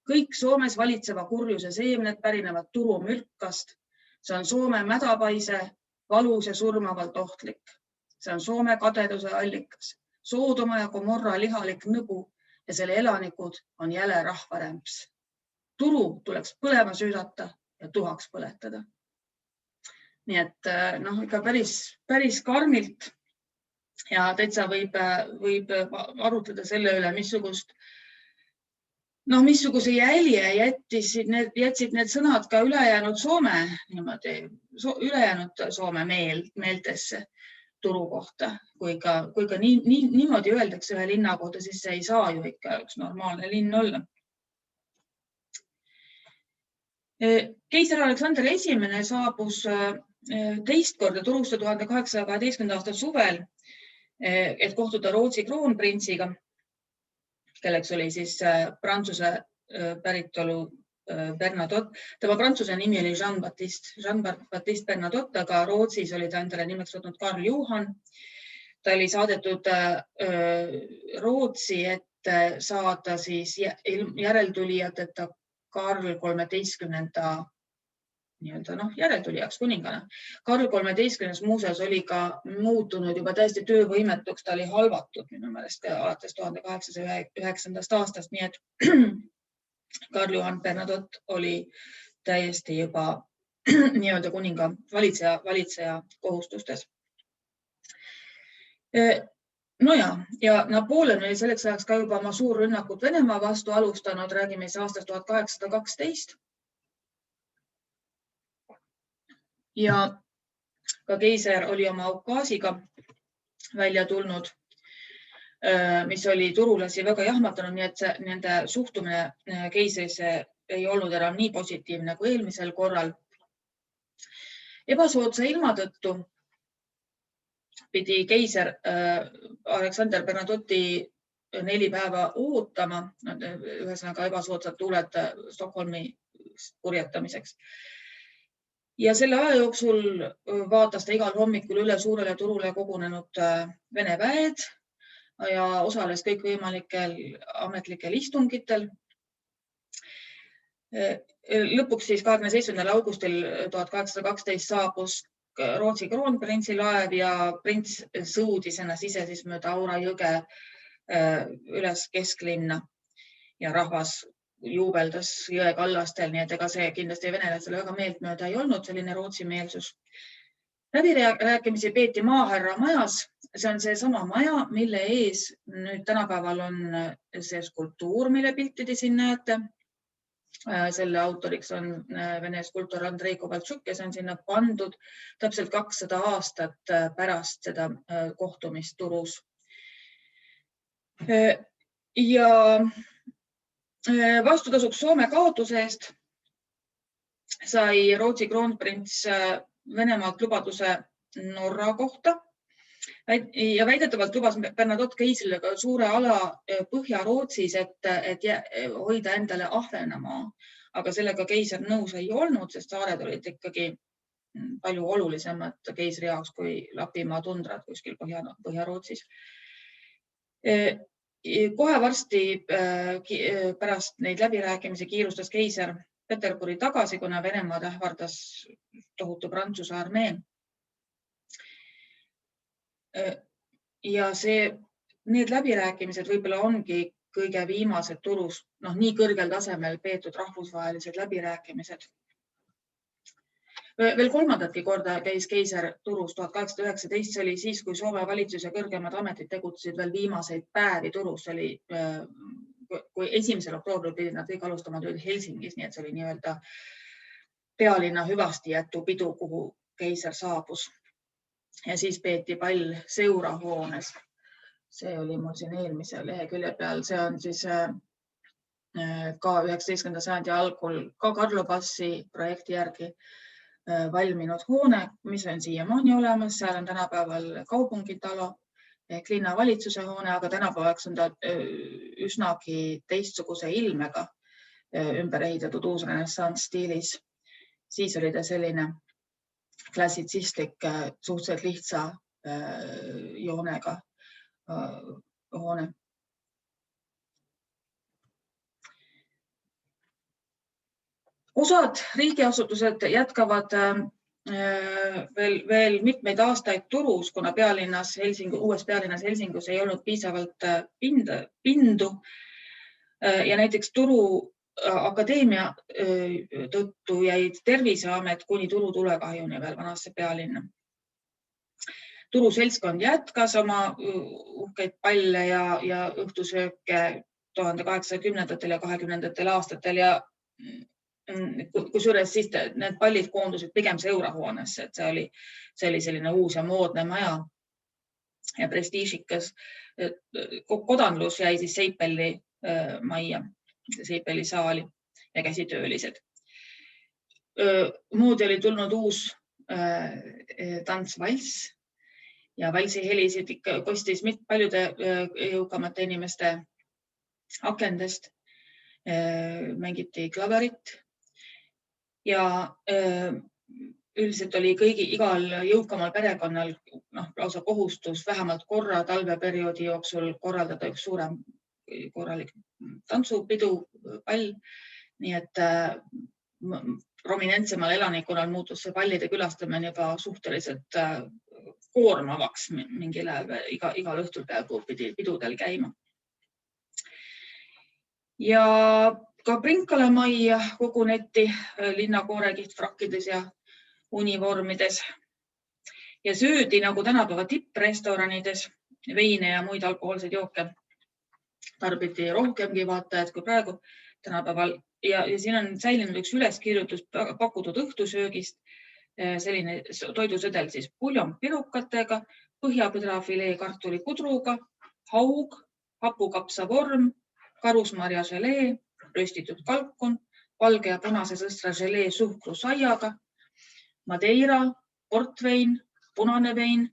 Kõik Soomes valitseva kurjuse seemned pärinevad turumürkast. See on Soome mädapaise, valus ja surmavalt ohtlik. See on Soome kadeduse allikas. Soodoma ja Gomorra lihalik nõbu ja selle elanikud on jäle rahvarämps. Turu tuleks põlema süüdata ja tuhaks põletada. Nii et ikka päris karmilt ja täitsa võib arutleda selle üle, missuguse jälje jätsid need sõnad ka ülejäänud Soome meeltesse turu kohta. Kui ka niimoodi öeldakse ühe linna kohta, siis see ei saa ju ikka üks normaalne linn olla. Keiser Aleksander esimene saabus teist korda Turusse 1812. aasta suvel, et kohtuda Rootsi kroonprintsiga, kelleks oli siis Prantsuse päritolu Bernadotte. Tema prantsuse nimi oli Jean-Baptiste Bernadotte, aga Rootsis oli ta endale nimeks võtnud Karl Johan. Ta oli saadetud Rootsi, et saada siis järeltulijateta Karl 13. järeltulijaks kuningana. Karl 13. muuseas oli ka muutunud juba täiesti töövõimetuks, ta oli halvatud minu meelest alates 1809. aastast, nii et Karl Johan Bernadotte oli täiesti juba nii-öelda kuninga valitseja kohustustes. Ja Napoleon oli selleks ajaks ka juba oma suurrünnakut Venemaa vastu alustanud, räägime aastast 1812. Ja ka keiser oli oma ukaasiga välja tulnud, mis oli turulasi väga jahmatanud, nii et nende suhtumine keisrisse ei olnud enam nii positiivne kui eelmisel korral. Ebasoodsa ilma tõttu pidi keiser Aleksander Bernadotte'i 4 päeva ootama, ühesõnaga ebasoodsad tuuled Stockholmi purjetamiseks. Ja selle aja jooksul vaatas ta igal hommikul üle suurele turule kogunenud Vene väed ja osales kõikvõimalikel ametlikel istungitel. Lõpuks siis 27. augustil 1812 saabus Rootsi kroonprintsi laev ja prints sõudis ennast ise siis mööda Aura jõge üles kesklinna ja rahvas juubeldas jõe kallastel, nii et ega see kindlasti venelasele väga meeltmööda ei olnud, selline Rootsi meelsus. Läbirääkimisi peeti maaherra majas. See on see sama maja, mille ees nüüd tänapäeval on see skulptuur, mille piltidi siin näete. Selle autoriks on Vene skulptor Andrei Kovaltšuk ja see on sinna pandud täpselt 200 aastat pärast seda kohtumist Turus. Ja vastutasuks Soome kaotuse eest sai Rootsi kroonprints Venemaalt lubaduse Norra kohta ja väidetavalt lubas Bernadotte keisrile ka suure ala Põhja-Rootsis, et hoida endale Ahvenamaa. aga sellega keiser nõus ei olnud, sest saared olid ikkagi palju olulisemad keisri jaoks kui Lapimaa tundrad kuskil Põhja-Rootsis. Kohe varsti pärast neid läbirääkimisi kiirustas keiser Peterburi tagasi, kuna Venemaad ähvardas tohutu Prantsuse armee. Ja need läbirääkimised võib-olla ongi kõige viimased turus, nii kõrgel tasemel peetud rahvusvahelised läbirääkimised. Veel kolmandatki korda käis keiser turus 1819, see oli siis, kui Soome valitsus ja kõrgemad ametid tegutsesid veel viimaseid päevi turus. See oli, kui 1. oktoobril pidid nad kõik alustama tööd Helsingis, nii et see oli nii-öelda pealinna hüvastijätu pidu, kuhu keiser saabus. Ja siis peeti pall Seurahoones. See oli mul siin eelmise lehekülje peal. See on siis ka 19. sajandi algul ka Carlo Bassi projekti järgi valminud hoone, mis on siiamaani olemas. Seal on tänapäeval kaubungitalo ehk linnavalitsuse hoone, aga tänapäevaks on ta üsnagi teistsuguse ilmega ümber ehitatud uusrenessants stiilis. Siis oli ta selline klassitsistlik, suhteliselt lihtsa joonega hoone. Osad riigiasutused jätkavad veel mitmeid aastaid turus, kuna uues pealinnas Helsingus ei olnud piisavalt pindu. Ja näiteks Turu akadeemia tõttu jäid Terviseamet kuni Turu tulekahjuni veel vanasse pealinna. Turu seltskond jätkas oma uhkeid palle ja õhtusööke 1810. ja 20. aastatel ja kusjuures siis need pallid koondusid pigem Seurahoonesse, et see oli selline uus ja moodne maja ja prestiižikas. Kodanlus jäi siis Seipelli majja, Seipelli saali ja käsitöölised. Moodi oli tulnud uus tantsvalss ja valsi helisid ikka kostis paljude jõukamate inimeste akendest. Mängiti klaverit ja üldiselt oli igal jõukamal perekonnal lausa kohustus vähemalt korra talveperioodi jooksul korraldada üks suurem korralik tantsupidu, pall. Nii et prominentsemal elanikunal muutus see pallide külastamine juba suhteliselt koormavaks mingil ajal, igal õhtul peaaegu pidi pidudel käima. Ja ka Prinkala majja koguneti linnakoore kihtfrakkides ja univormides ja söödi nagu tänapäeva tipprestoranides veine ja muid alkohoolseid jooke. Tarbiti rohkemgi vaatajad kui praegu tänapäeval ja siin on säilinud üks üleskirjutus pakutud õhtusöögist. Selline toidusõdel siis puljon pirukatega, põhjapõdrafilee kartuli pudruga, haug, hapukapsa vorm, karusmarja želee, röstitud kalkun, valge ja punase sõstra želee suhkrusaiaga, madeira, portvein, punane vein,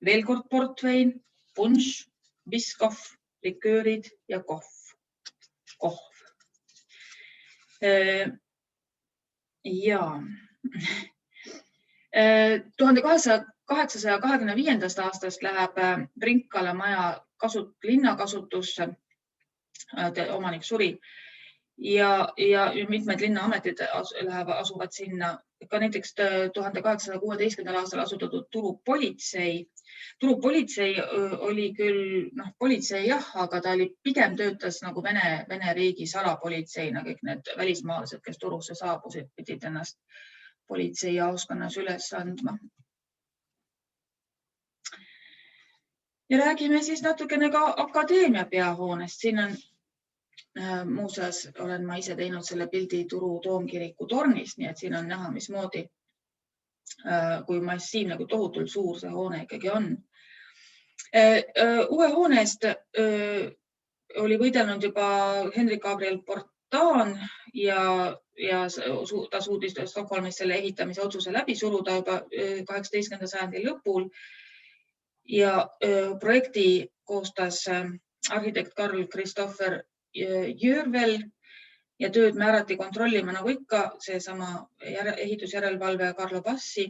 veel kord portvein, punš, biskov, liköörid ja kohv. Ja 1825. aastast läheb Prinkala maja linnakasutusse, omanik suri ja mitmed linnaametid asuvad sinna. Ka näiteks 1816. aastal asutatud Turu politsei. Turu politsei oli küll politsei jah, aga ta pigem töötas nagu Vene riigi salapolitseina. Kõik need välismaalased, kes Turusse saabusid, pidid ennast politseijaoskonnas üles andma. Ja räägime siis natukene ka akadeemia peahoonest. Siin on muuseas olen ma ise teinud selle pildi Turu toomkiriku tornist, nii et siin on näha, mismoodi, kui massiivne, kui tohutult suur see hoone ikkagi on. Uue hoone eest oli võidelnud juba Henrik Gabriel Portaan ja ta suutis Stockholmis selle ehitamise otsuse läbi suruda juba 18. sajandi lõpul. Ja projekti koostas arhitekt Karl Kristoffer Jörvel ja tööd määrati kontrollima nagu ikka seesama ehitusjärelevalve Carlo Bassi.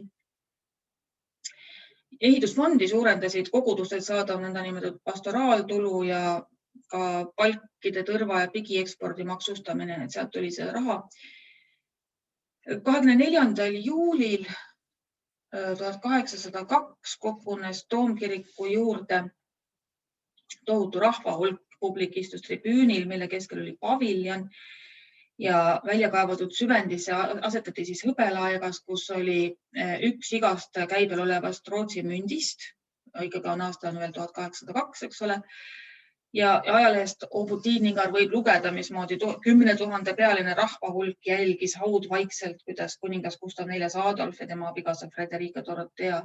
Ehitusfondi suurendasid kogudused saadav nõndanimetatud pastoraaltulu ja ka palkide, tõrva ja pigi ekspordi maksustamine, et sealt tuli see raha. 24. juulil 1802 kogunes Toomkiriku juurde tohutu rahvahulk, publik istus tribüünil, mille keskel oli paviljon ja välja kaevatud süvendisse asetati siis hõbelaegas, kus oli üks igast käibel olevast Rootsi mündist. Ikkagi on aasta on veel 1802, eks ole. Ja ajalehest Obutiinigar võib lugeda, mismoodi 10 000 pealine rahvahulk jälgis haudvaikselt, kuidas kuningas Gustav IV Adolf ja tema abikaasa Frederica Dorothea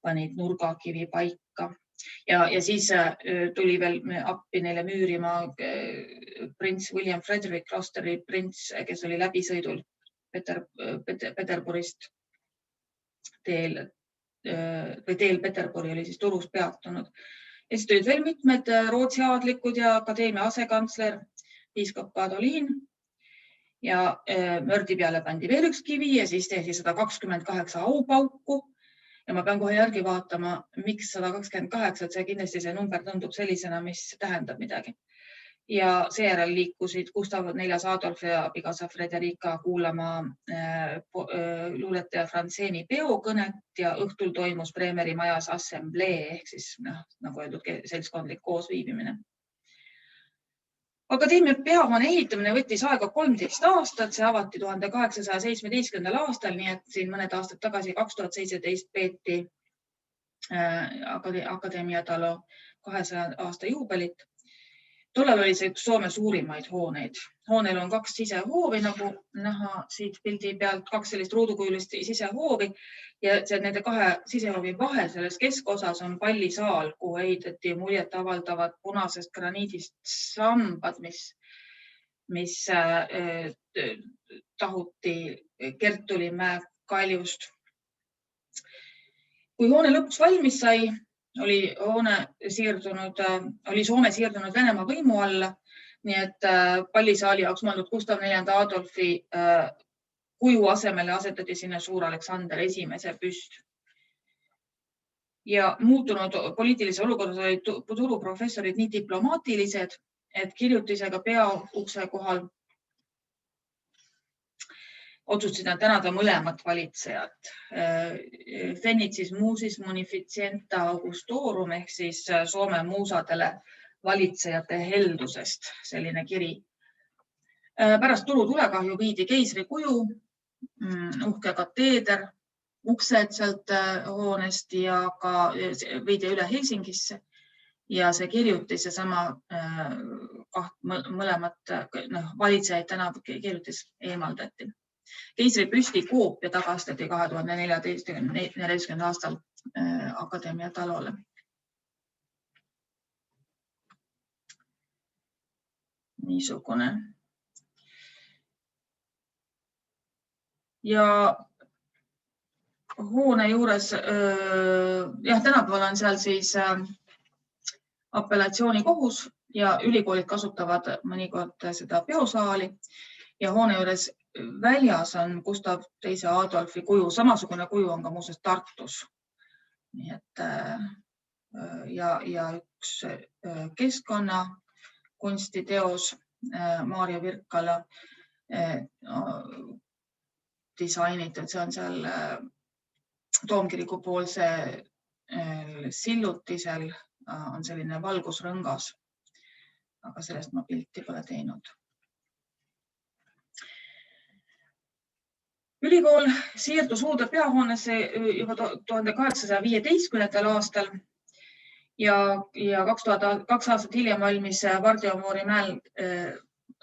panid nurgakivi paika. Ja siis tuli veel appi neile müürima prints William Frederick Glocesteri prints, kes oli läbisõidul Peterburist teel Peterburi oli siis Turus peatunud. Ja siis tulid veel mitmed Rootsi aadlikud ja akadeemia asekantsler, piiskop Kadoliin ja mördi peale pandi veel üks kivi ja siis tehti 128 aupauku. Ja ma pean kohe järgi vaatama, miks 128, et see kindlasti see number tundub sellisena, mis tähendab midagi. Ja seejärel liikusid Gustav IV Adolf ja abikaasa Frederica kuulama luuletaja Franzeni peokõnet ja õhtul toimus Bremeri majas assemblee ehk siis nagu öeldud seltskondlik koosviibimine. Akadeemia peahoone ehitamine võttis aega 13 aastat, see avati 1817. aastal, nii et siin mõned aastad tagasi 2017 peeti Akadeemia talo 200 aasta juubelit. Tollal oli see üks Soome suurimaid hooneid. Hoonel on 2 sisehoovi, nagu näha siit pildi pealt, 2 sellist ruudukujulist sisehoovi ja nende 2 sisehoovi vahel selles keskosas on pallisaal, kuhu ehitati muljet avaldavad punasest graniidist sambad, mis tahuti Kertulimäe kaljust. Kui hoone lõpuks valmis sai, oli Soome siirdunud Venemaa võimu alla, nii et pallisaali jaoks mõeldud Gustav IV Adolfi kuju asemele asetati sinna suur Aleksander I püst. Ja muutunud poliitilise olukorras olid turuprofessorid nii diplomaatilised, et kirjutisega peaukse kohal otsustasid nad tänada mõlemat valitsejat. Fenicis muusis munificienta augustorum ehk siis Soome muusadele valitsejate heldusest selline kiri. Pärast tulekahju viidi keisri kuju, uhke kateeder, uksed sealt hoonest ja ka viidi üle Helsingisse ja see kirjutis ja sama mõlemat valitsejaid tänav kirjutis eemaldati. Keisri püsti koopia tagastati 2014. aastal Akadeemia talole. Niisugune. Ja hoone juures, tänapäeval on seal siis apellatsioonikohus ja ülikoolid kasutavad mõnikord seda peosaali ja hoone juures väljas on Gustav II Adolfi kuju. Samasugune kuju on ka muuseas Tartus. Nii et, ja üks keskkonna kunstiteos Maarja Virkala disainitud. See on seal Toomkiriku poolse sillutisel on selline valgusrõngas, aga sellest ma pilti pole teinud. Ülikool siirdus uude peahoonesse juba 1815. aastal ja 2 aastat hiljem valmis Vardiomoori mäel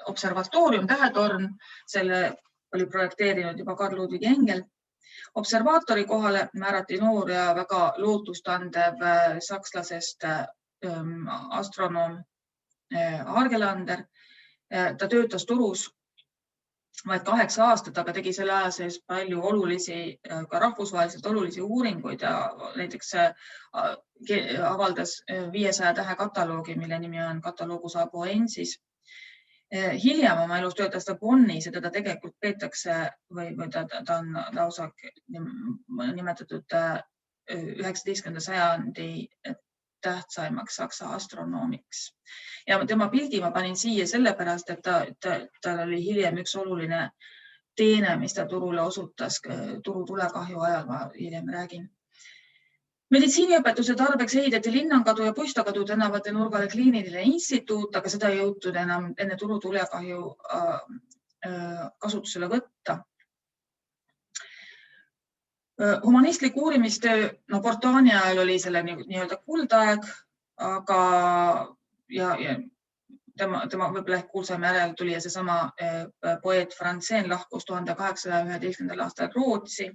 observatoorium, tähetorn. Selle oli projekteerinud juba Karl Ludwig Engel. Observaatori kohale määrati noor ja väga lootustandev sakslasest astronoom Argelander. Ta töötas Turus vaid 8 aastat, aga tegi selle aja sees palju olulisi, ka rahvusvaheliselt olulisi uuringuid ja näiteks avaldas 500 tähe kataloogi, mille nimi on Catalogus Aboensis. Hiljem oma elus töötas ta Bonnis ja teda tegelikult peetakse või ta on lausa nimetatud 19. sajandi tähtsaimaks saksa astronoomiks. Ja tema pildi ma panin siia sellepärast, et tal oli hiljem üks oluline teene, mis ta turule osutas turu tulekahju ajal, ma hiljem räägin. Meditsiiniõpetuse tarbeks ehitati Linnankadu ja Puistakadu tänavate nurgale kliiniline instituut, aga seda ei jõutud enam enne turu tulekahju kasutusele võtta. Humanistlik uurimistöö, Portani ajal oli selle nii-öelda kuldaeg, aga tema võib-olla ehk kuulsame järel tuli ja seesama poeet Franzen lahkus 1811. aastal Rootsi.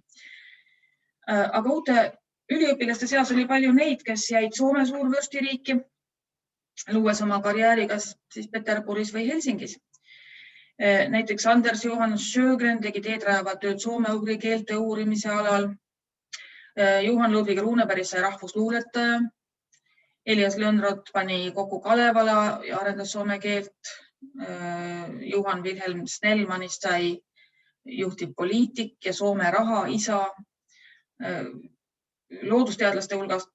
Aga uute üliõpilaste seas oli palju neid, kes jäid Soome suurvürstiriiki, luues oma karjääri kas siis Peterburis või Helsingis. Näiteks Anders Johan Sjögren tegi teedrajava tööd soome-ugri keelte uurimise alal. Johan Ludvig Runeberg sai rahvusluuletaja. Elias Lönnrot pani kokku Kalevala ja arendas soome keelt. Johan Wilhelm Snellmanist sai juhtiv poliitik ja Soome raha isa. Loodusteadlaste hulgast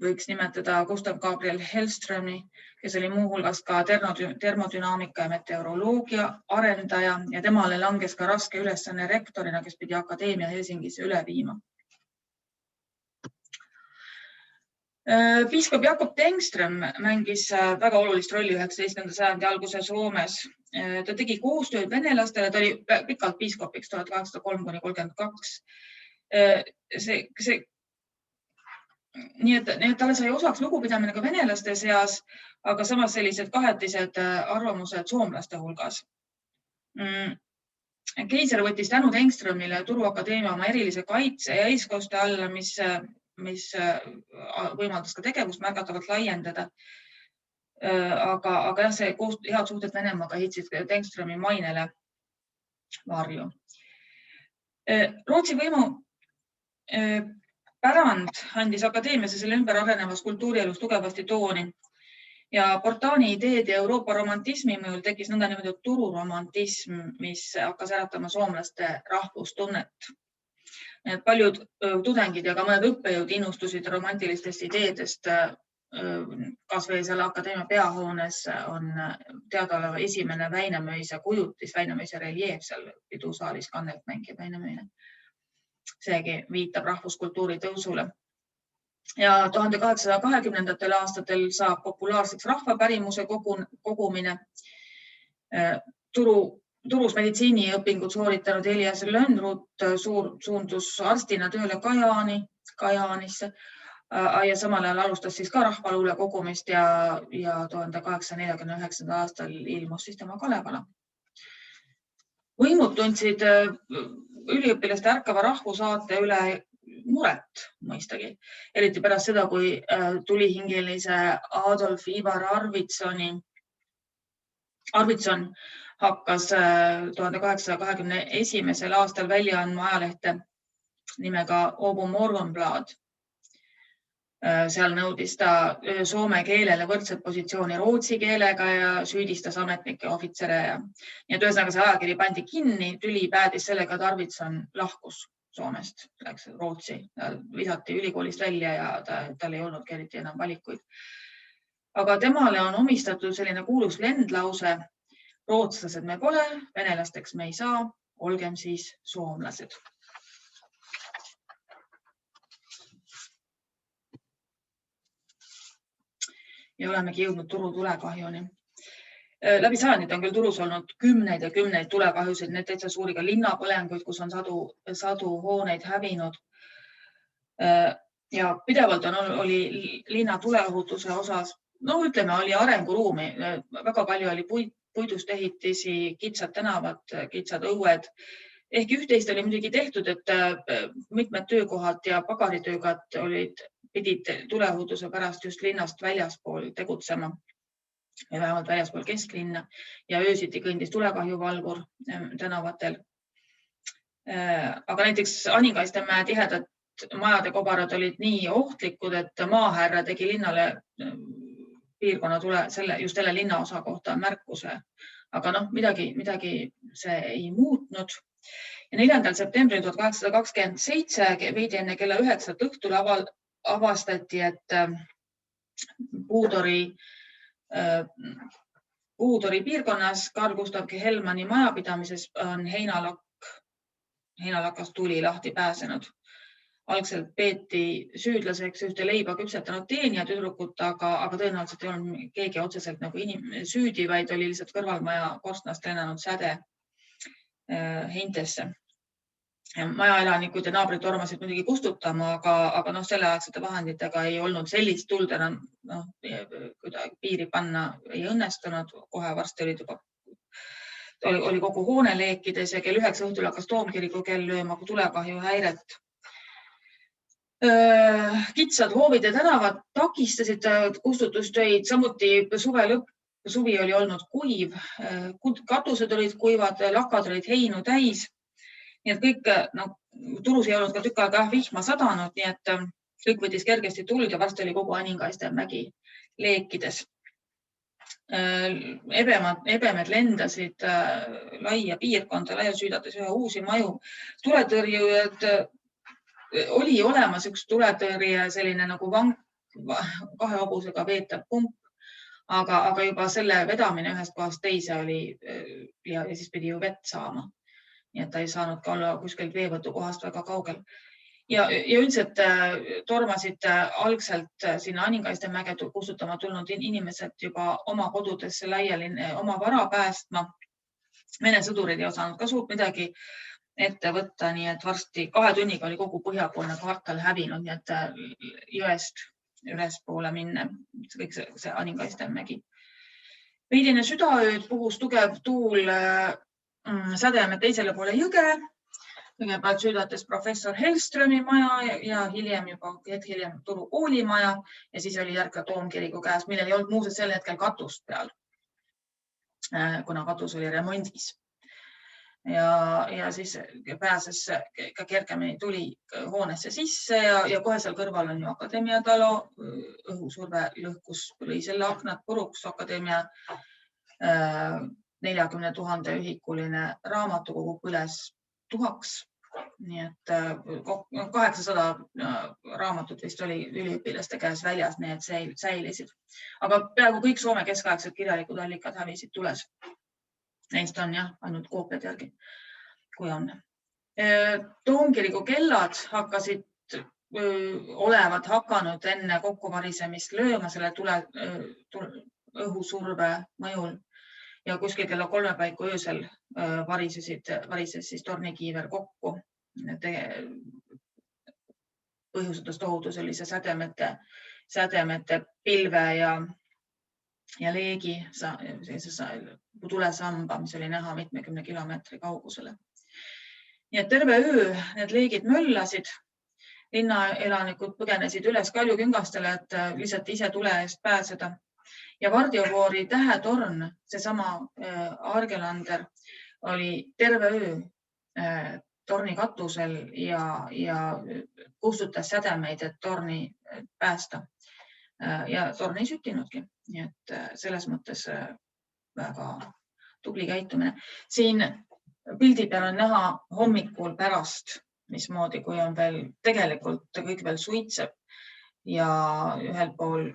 võiks nimetada Gustav Gabriel Hellströmi, kes oli muuhulgas ka termodünaamika ja meteoroloogia arendaja ja temale langes ka raske ülesanne rektorina, kes pidi akadeemia Helsingisse üle viima. Piiskop Jakob Tengström mängis väga olulist rolli 19. sajandi alguse Soomes. Ta tegi koostööd venelastele, ta oli pikalt piiskopiks 1803–1832. Nii et talle sai osaks lugupidamine ka venelaste seas, aga samas sellised kahetised arvamused soomlaste hulgas. Keiser võttis tänu Tengströmile Turuakadeemia oma erilise kaitse ja eeskoste alla, mis võimaldas ka tegevust märgatavalt laiendada. Aga jah, see head suhted Venemaaga heitsid Tengströmi mainele varju. Rootsi võimu pärand andis akadeemiasse selle ümber arenevas kultuurielus tugevasti tooni ja Portani ideed ja Euroopa romantismi mõjul tekkis nõndanimetatud tururomantism, mis hakkas äratama soomlaste rahvustunnet. Paljud tudengid ja ka mõned õppejõud innustusid romantilistest ideedest. Kas või selle akadeemia peahoones on teadaoleva esimene Väinamöise kujutis, Väinamöise reljeef seal pidusaalis kannelt mängib Väinamöine. Seegi viitab rahvuskultuuri tõusule. Ja 1820. aastatel saab populaarseks rahvapärimuse kogumine. Turus meditsiiniõpingud sooritanud Elias Lönnrot suundus arstina tööle Kajaanisse ja samal ajal alustas siis ka rahvaluule kogumist ja 1849. aastal ilmus siis tema Kalevala. Võimud tundsid üliõpilaste ärkava rahvusaate üle muret mõistagi, eriti pärast seda, kui tulihingelise Adolf Ivar Arvidsson hakkas 1821. aastal välja andma ajalehte nimega Åbo Morgonblad. Seal nõudis ta soome keelele võrdset positsiooni rootsi keelega ja süüdistas ametnikke ja ohvitsere. Nii et ühesõnaga see ajakiri pandi kinni, tüli päädis sellega, et Arvidsson lahkus Soomest, läks Rootsi, visati ülikoolist välja ja tal ei olnudki eriti enam valikuid. Aga temale on omistatud selline kuulus lendlause: rootslased me pole, venelasteks me ei saa, olgem siis soomlased. Ja olemegi jõudnud turu tulekahjuni. Läbi sajandite on küll turus olnud kümneid ja kümneid tulekahjusid, need täitsa suuri ka linnapõlenguid, kus on sadu hooneid hävinud. Ja pidevalt oli linna tuleohutuse osas, ütleme, oli arenguruumi. Väga palju oli puidust ehitisi, kitsad tänavad, kitsad õued. Ehk üht-teist oli muidugi tehtud, et mitmed töökohad ja pagaritöökad pidid tuleohutuse pärast just linnast väljaspool tegutsema, vähemalt väljaspool kesklinna ja öösiti kõndis tulekahjuvalvur tänavatel. Aga näiteks Annikaistemäe tihedad majade kobarad olid nii ohtlikud, et maahärra tegi linnale piirkonna just selle linnaosa kohta märkuse aga midagi see ei muutnud. Ja 4. septembril 1827 veidi enne kella 9 õhtul avastati, et Puudori piirkonnas Carl Gustav Helmani majapidamises on heinalakast tuli lahti pääsenud. Algselt peeti süüdlaseks ühte leiba küpsetanud teenija tüdrukut, aga tõenäoliselt ei olnud keegi otseselt nagu süüdi, vaid oli lihtsalt kõrvalmaja korstnast lennanud säde heintesse. Maja elanikud ja naabrid tormasid muidugi kustutama, aga selleaegsete vahenditega ei olnud sellist tuld enam kuidagi piiri panna ei õnnestunud. Kohe varsti oli kogu hoone leekides ja kell 9 õhtul hakkas Toomkiriku kell lööma tulekahju häiret. Kitsad hoovid ja tänavad takistasid kustutustöid, samuti suvi oli olnud kuiv, katused olid kuivad, lakad olid heinu täis. Nii et kõik, Turus ei olnud ka tükk aega vihma sadanud, nii et kõik võttis kergesti tuld ja varsti oli kogu Aningaiste mägi leekides. Ebemed lendasid laia piirkonda, laia süüdates ühe uusi maju. Tuletõrjujad oli olemas üks tuletõrje, selline nagu kahe hobusega veetav pump, aga juba selle vedamine ühest kohast teise oli ja siis pidi ju vett saama. Nii et ta ei saanud ka olla kuskilt veevõtukohast väga kaugel. Ja üldiselt tormasid algselt sinna Aningaiste mäge kustutama tulnud inimesed juba oma kodudesse laiali oma vara päästma. Vene sõdurid ei osanud ka suurt midagi ette võtta, nii et varsti 2 tunniga oli kogu põhjapoolne kvartal hävinud, nii et jõest ülespoole minna, kõik see Aningaiste mägi. Veidine südaööd puhus tugev tuul sädeme teisele poole jõge. Kõigepealt süüdates professor Hellströmi maja ja hiljem Turu koolimaja ja siis oli järg ka Toomkiriku käes, millel ei olnud muuseas sel hetkel katust peal, kuna katus oli remondis. Ja siis pääses ka kergemini tuli hoonesse sisse ja kohe seal kõrval on ju Akadeemia talo, õhusurve lõhkus, lõi selle aknad puruks, Akadeemia 40 000 ühikuline raamatukogu põles tuhaks, nii et 800 raamatut vist oli üliõpilaste käes väljas, nii et säilisid. Aga peaaegu kõik Soome keskaegsed kirjalikud allikad hävisid tules. Neist on jah, ainult koopiad järgi, kui on. Toomkiriku kellad olevat hakanud enne kokkuvarisemist lööma selle õhusurve mõjul. Ja kuskil kella 3 paiku öösel varises siis tornikiiver kokku. Põhjustas tohutu sellise sädemete pilve ja leegi tulesamba, mis oli näha 70 kilomeetri kaugusele. Nii et terve öö need leegid möllasid. Linnaelanikud põgenesid üles kaljuküngastele, et lihtsalt ise tule eest pääseda. Ja Vardjovoori tähetorn, seesama Argelander, oli terve öö torni katusel ja kustutas sädemeid, et torni päästa. Ja torn ei süttinudki, nii et selles mõttes väga tubli käitumine. Siin pildi peal on näha hommikul pärast, mismoodi, kui on veel tegelikult kõik veel suitseb. Ja ühel pool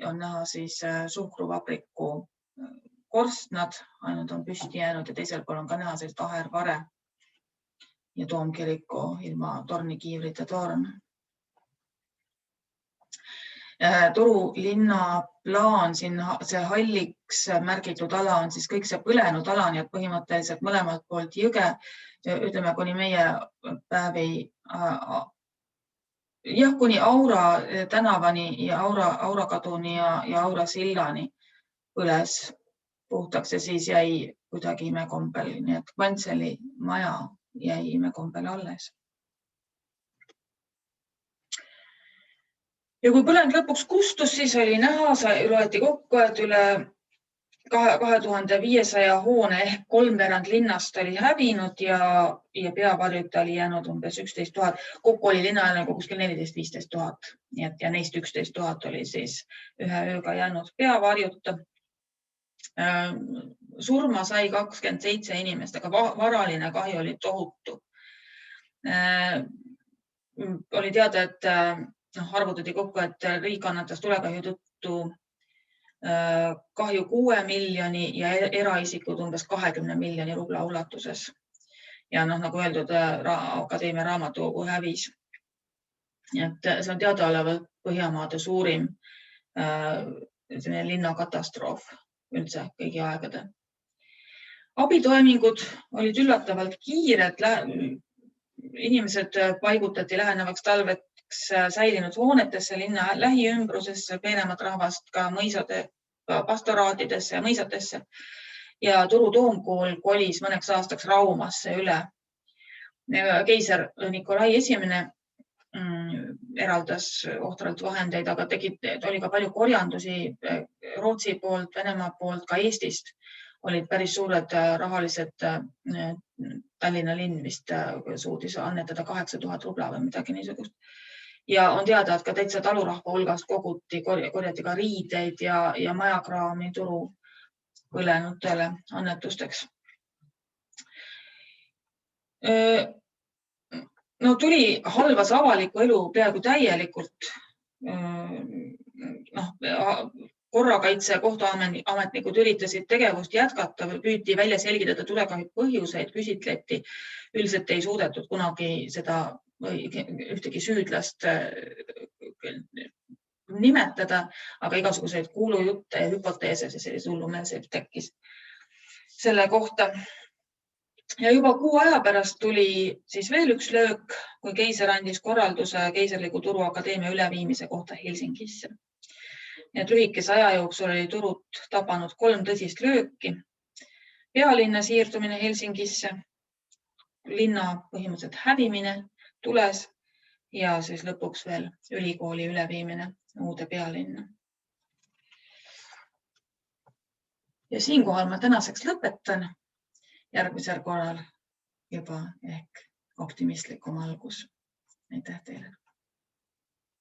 on näha siis suhkruvabriku korstnad, ainult on püsti jäänud ja teisel pool on ka näha sellist ahervare ja Toomkiriku ilma tornikiivrite torn. Turu linna plaan, see halliks märgitud ala on siis kõik see põlenud ala, nii et põhimõtteliselt mõlemalt poolt jõge, ütleme kuni meie päevi jah, kuni Aura tänavani ja Aura kaduni ja Aura sillani põles puhtaks ja siis jäi kuidagi imekombel, nii et Kvantseli maja jäi imekombel alles. Ja kui põleng lõpuks kustus, siis oli näha, loeti kokku, et üle 2500 hoone ehk 3/4 linnast oli hävinud ja peavarjuta oli jäänud umbes 11 000. Kokku oli linnaelanikku kuskil 14-15 000, nii et ja neist 11 000 oli siis ühe ööga jäänud peavarjuta. Surma sai 27 inimest, aga varaline kahju oli tohutu. Oli teada, et arvutati kokku, et riik kannatas tulekahju tõttu kahju 6 miljoni ja eraisikud umbes 20 miljoni rubla ulatuses. Ja nagu öeldud, Akadeemia raamatukogu hävis. Et see on teadaolevalt Põhjamaade suurim linnakatastroof üldse kõigi aegade. Abitoimingud olid üllatavalt kiired. Inimesed paigutati lähenevaks talveks säilinud hoonetesse linna lähiümbrusesse, peenemat rahvast ka mõisade pastoraatidesse ja mõisatesse. Ja Turu Toomkool kolis mõneks aastaks Raumasse üle. Keiser Nikolai I eraldas ohtralt vahendeid, aga oli ka palju korjandusi Rootsi poolt, Venemaa poolt, ka Eestist. Olid päris suured rahalised. Tallinna linn vist suutis annetada 8000 rubla või midagi niisugust. Ja on teada, et ka täitsa talurahva hulgast korjati ka riideid ja majakraami Turu põlenutele annetusteks. Tuli halvas avaliku elu peaaegu täielikult. Korrakaitse kohtuametnikud üritasid tegevust jätkata või püüti välja selgitada tulekahju põhjuseid, küsitleti. Üldiselt ei suudetud kunagi seda ühtegi süüdlast nimetada, aga igasuguseid kuulujutte ja hüpoteese sellise hullumeelseid tekkis selle kohta. Ja juba kuu aja pärast tuli siis veel üks löök, kui keiser andis korralduse Keiserliku Turu Akadeemia üleviimise kohta Helsingisse. Need lühikese aja jooksul oli Turut tabanud 3 tõsist lööki. Pealinna siirdumine Helsingisse, linna põhimõtteliselt hävimine tules ja siis lõpuks veel ülikooli üleviimine uude pealinna. Ja siinkohal ma tänaseks lõpetan. Järgmisel korral juba ehk optimistlikum algus. Aitäh teile!